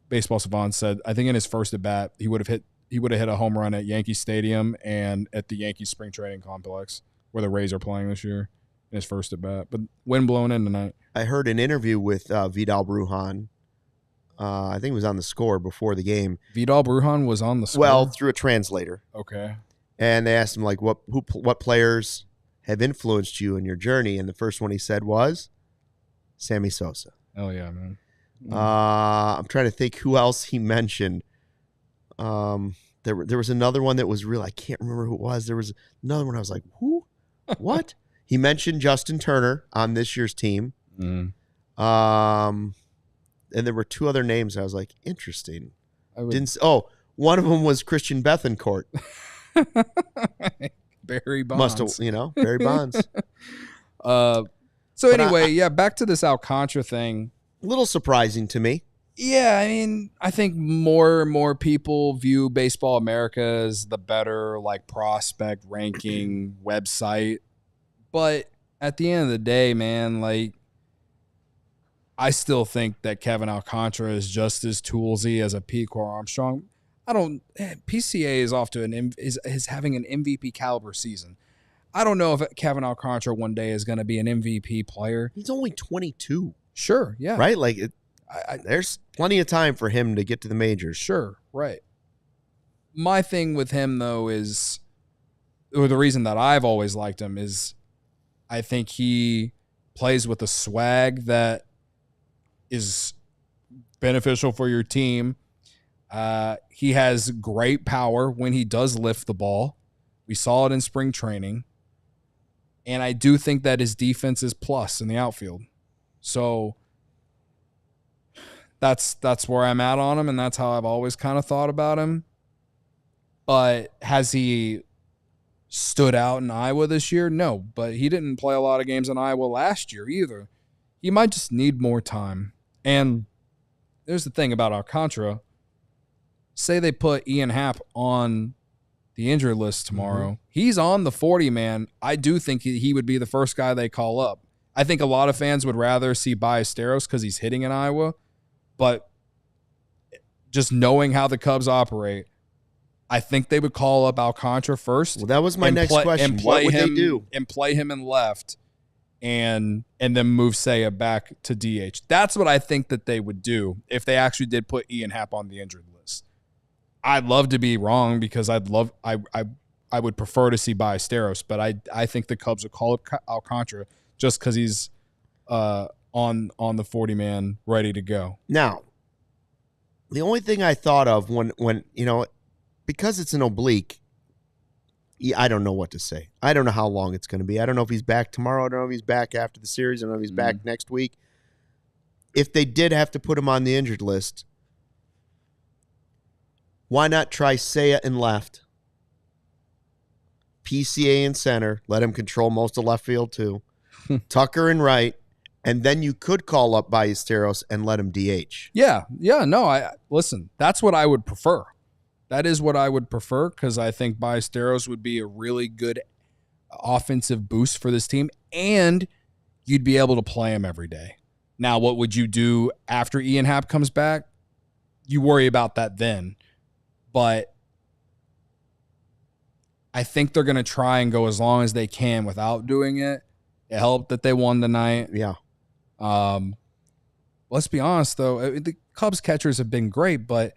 Baseball Savant said, I think in his first at bat, he would have hit a home run at Yankee Stadium and at the Yankees spring training complex where the Rays are playing this year in his first at bat. But wind blowing in tonight. I heard an interview with Vidal Brujan. I think it was on the Score before the game. Vidal Brujan was on the Score? Well, through a translator. Okay. And they asked him, like, what players have influenced you in your journey? And the first one he said was Sammy Sosa. Oh, yeah, man. I'm trying to think who else he mentioned. There was another one that was real. I can't remember who it was. There was another one I was like, who? What? He mentioned Justin Turner on this year's team. Mm. And there were two other names. I was like, interesting. One of them was Christian Bethancourt. Barry Bonds. Must have, Barry Bonds. So anyway, back to this Alcantara thing. A little surprising to me. Yeah, I mean, I think more and more people view Baseball America as the better prospect ranking website. But at the end of the day, man, I still think that Kevin Alcantara is just as toolsy as a Pete Carl Armstrong. PCA is off to is having an MVP caliber season. I don't know if Kevin Alcantara one day is going to be an MVP player. He's only 22. Sure, yeah. Right? There's plenty of time for him to get to the majors. Sure, right. My thing with him, though, or the reason that I've always liked him is I think he plays with a swag that is beneficial for your team. He has great power when he does lift the ball. We saw it in spring training. And I do think that his defense is plus in the outfield. So that's where I'm at on him, and that's how I've always kind of thought about him. But has he stood out in Iowa this year? No, but he didn't play a lot of games in Iowa last year either. He might just need more time. And there's the thing about Alcantara. Say they put Ian Happ on the injury list tomorrow. Mm-hmm. He's on the 40-man. I do think he would be the first guy they call up. I think a lot of fans would rather see Ballesteros because he's hitting in Iowa. But just knowing how the Cubs operate, I think they would call up Alcantara first. Well, that was my next question. What would they do? And play him in left and then move Seiya back to DH. That's what I think that they would do if they actually did put Ian Happ on the injured list. I'd love to be wrong because I would prefer to see Ballesteros, but I think the Cubs would call up Alcantara just because he's on the 40-man ready to go. Now, the only thing I thought of when because it's an oblique, I don't know what to say. I don't know how long it's going to be. I don't know if he's back tomorrow. I don't know if he's back after the series. I don't know if he's back next week. If they did have to put him on the injured list, why not try Seiya in left, PCA in center, let him control most of left field too, Tucker and Wright, and then you could call up Ballesteros and let him DH. Listen, that's what I would prefer. That is what I would prefer because I think Ballesteros would be a really good offensive boost for this team, and you'd be able to play him every day. Now, what would you do after Ian Happ comes back? You worry about that then. But I think they're going to try and go as long as they can without doing it. It helped that they won tonight. Yeah. Let's be honest, though. The Cubs catchers have been great, but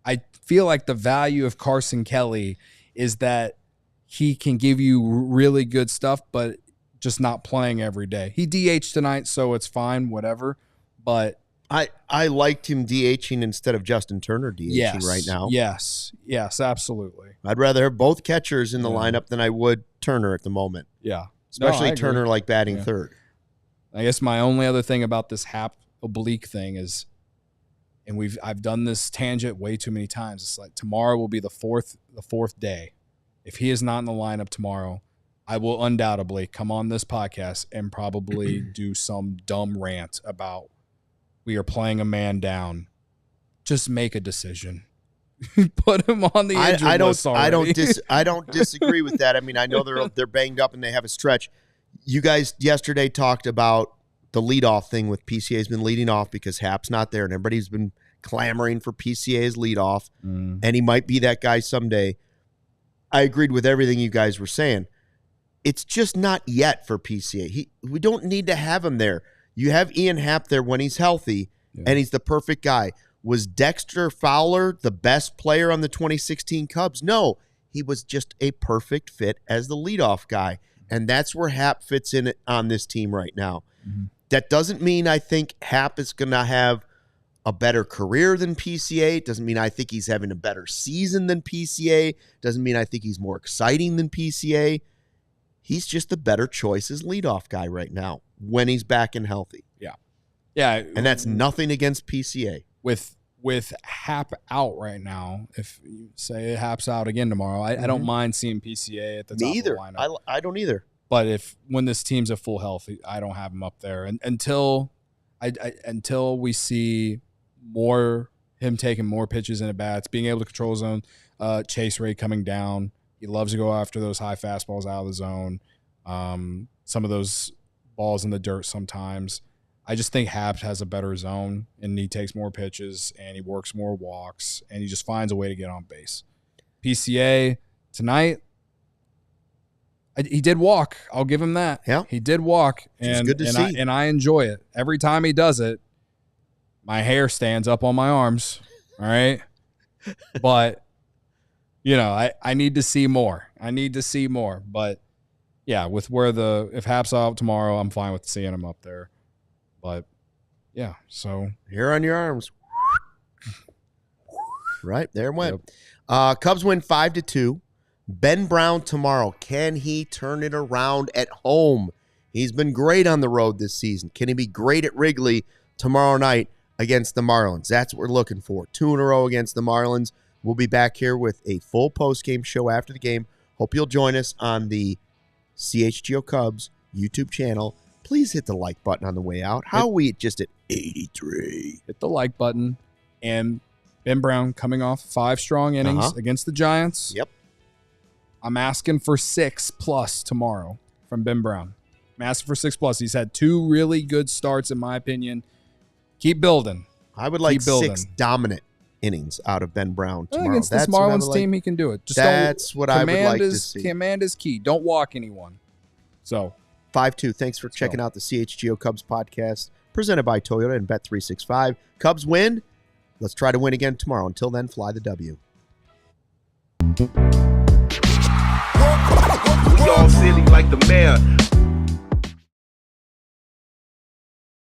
I feel like the value of Carson Kelly is that he can give you really good stuff, but just not playing every day. He DH'd tonight, so it's fine, whatever. But I liked him DHing instead of Justin Turner DHing right now. Yes, absolutely. I'd rather have both catchers in the lineup than I would Turner at the moment. Yeah. Especially Turner like batting third. I guess my only other thing about this Happ oblique thing is, and I've done this tangent way too many times. It's like tomorrow will be the fourth day. If he is not in the lineup tomorrow, I will undoubtedly come on this podcast and probably do some dumb rant about we are playing a man down. Just make a decision. Put him on the injured list already. I don't disagree with that. I mean, I know they're banged up and they have a stretch. You guys yesterday talked about the leadoff thing with PCA's been leading off because Happ's not there, and everybody's been clamoring for PCA's leadoff, and he might be that guy someday. I agreed with everything you guys were saying. It's just not yet for PCA. We don't need to have him there. You have Ian Happ there when he's healthy, and he's the perfect guy. Was Dexter Fowler the best player on the 2016 Cubs? No, he was just a perfect fit as the leadoff guy, and that's where Happ fits in on this team right now. Mm-hmm. That doesn't mean I think Happ is going to have a better career than PCA. Doesn't mean I think he's having a better season than PCA. Doesn't mean I think he's more exciting than PCA. He's just the better choice as leadoff guy right now when he's back and healthy. Yeah. And that's nothing against PCA. With Happ out right now, if you say Happ's out again tomorrow, I don't mind seeing PCA at the top of the lineup. I don't either. But when this team's at full health, I don't have him up there. And until we see him taking more pitches in at bats, being able to control his own chase rate coming down. He loves to go after those high fastballs out of the zone. Some of those balls in the dirt sometimes. I just think Happ has a better zone, and he takes more pitches, and he works more walks, and he just finds a way to get on base. PCA tonight, he did walk. I'll give him that. Yeah, he did walk, and good to see. And I enjoy it. Every time he does it, my hair stands up on my arms. All right, but I need to see more. But yeah, with if Happ's out tomorrow, I'm fine with seeing him up there. But yeah, so hair on your arms. Right, there it went. Yep. Cubs win 5-2. Ben Brown tomorrow. Can he turn it around at home? He's been great on the road this season. Can he be great at Wrigley tomorrow night against the Marlins? That's what we're looking for. 2 in a row against the Marlins. We'll be back here with a full post-game show after the game. Hope you'll join us on the CHGO Cubs YouTube channel. Please hit the like button on the way out. How are we just at 83? Hit the like button. And Ben Brown coming off 5 strong innings against the Giants. Yep. I'm asking for 6+ tomorrow from Ben Brown. I'm asking for 6+. He's had 2 really good starts, in my opinion. Keep building. I would like 6 dominant innings out of Ben Brown tomorrow. Against this Marlins team, he can do it. That's what I would like to see. Command is key. Don't walk anyone. So 5-2. Thanks for checking out the CHGO Cubs podcast presented by Toyota and Bet365. Cubs win. Let's try to win again tomorrow. Until then, fly the W. We all silly like the mayor.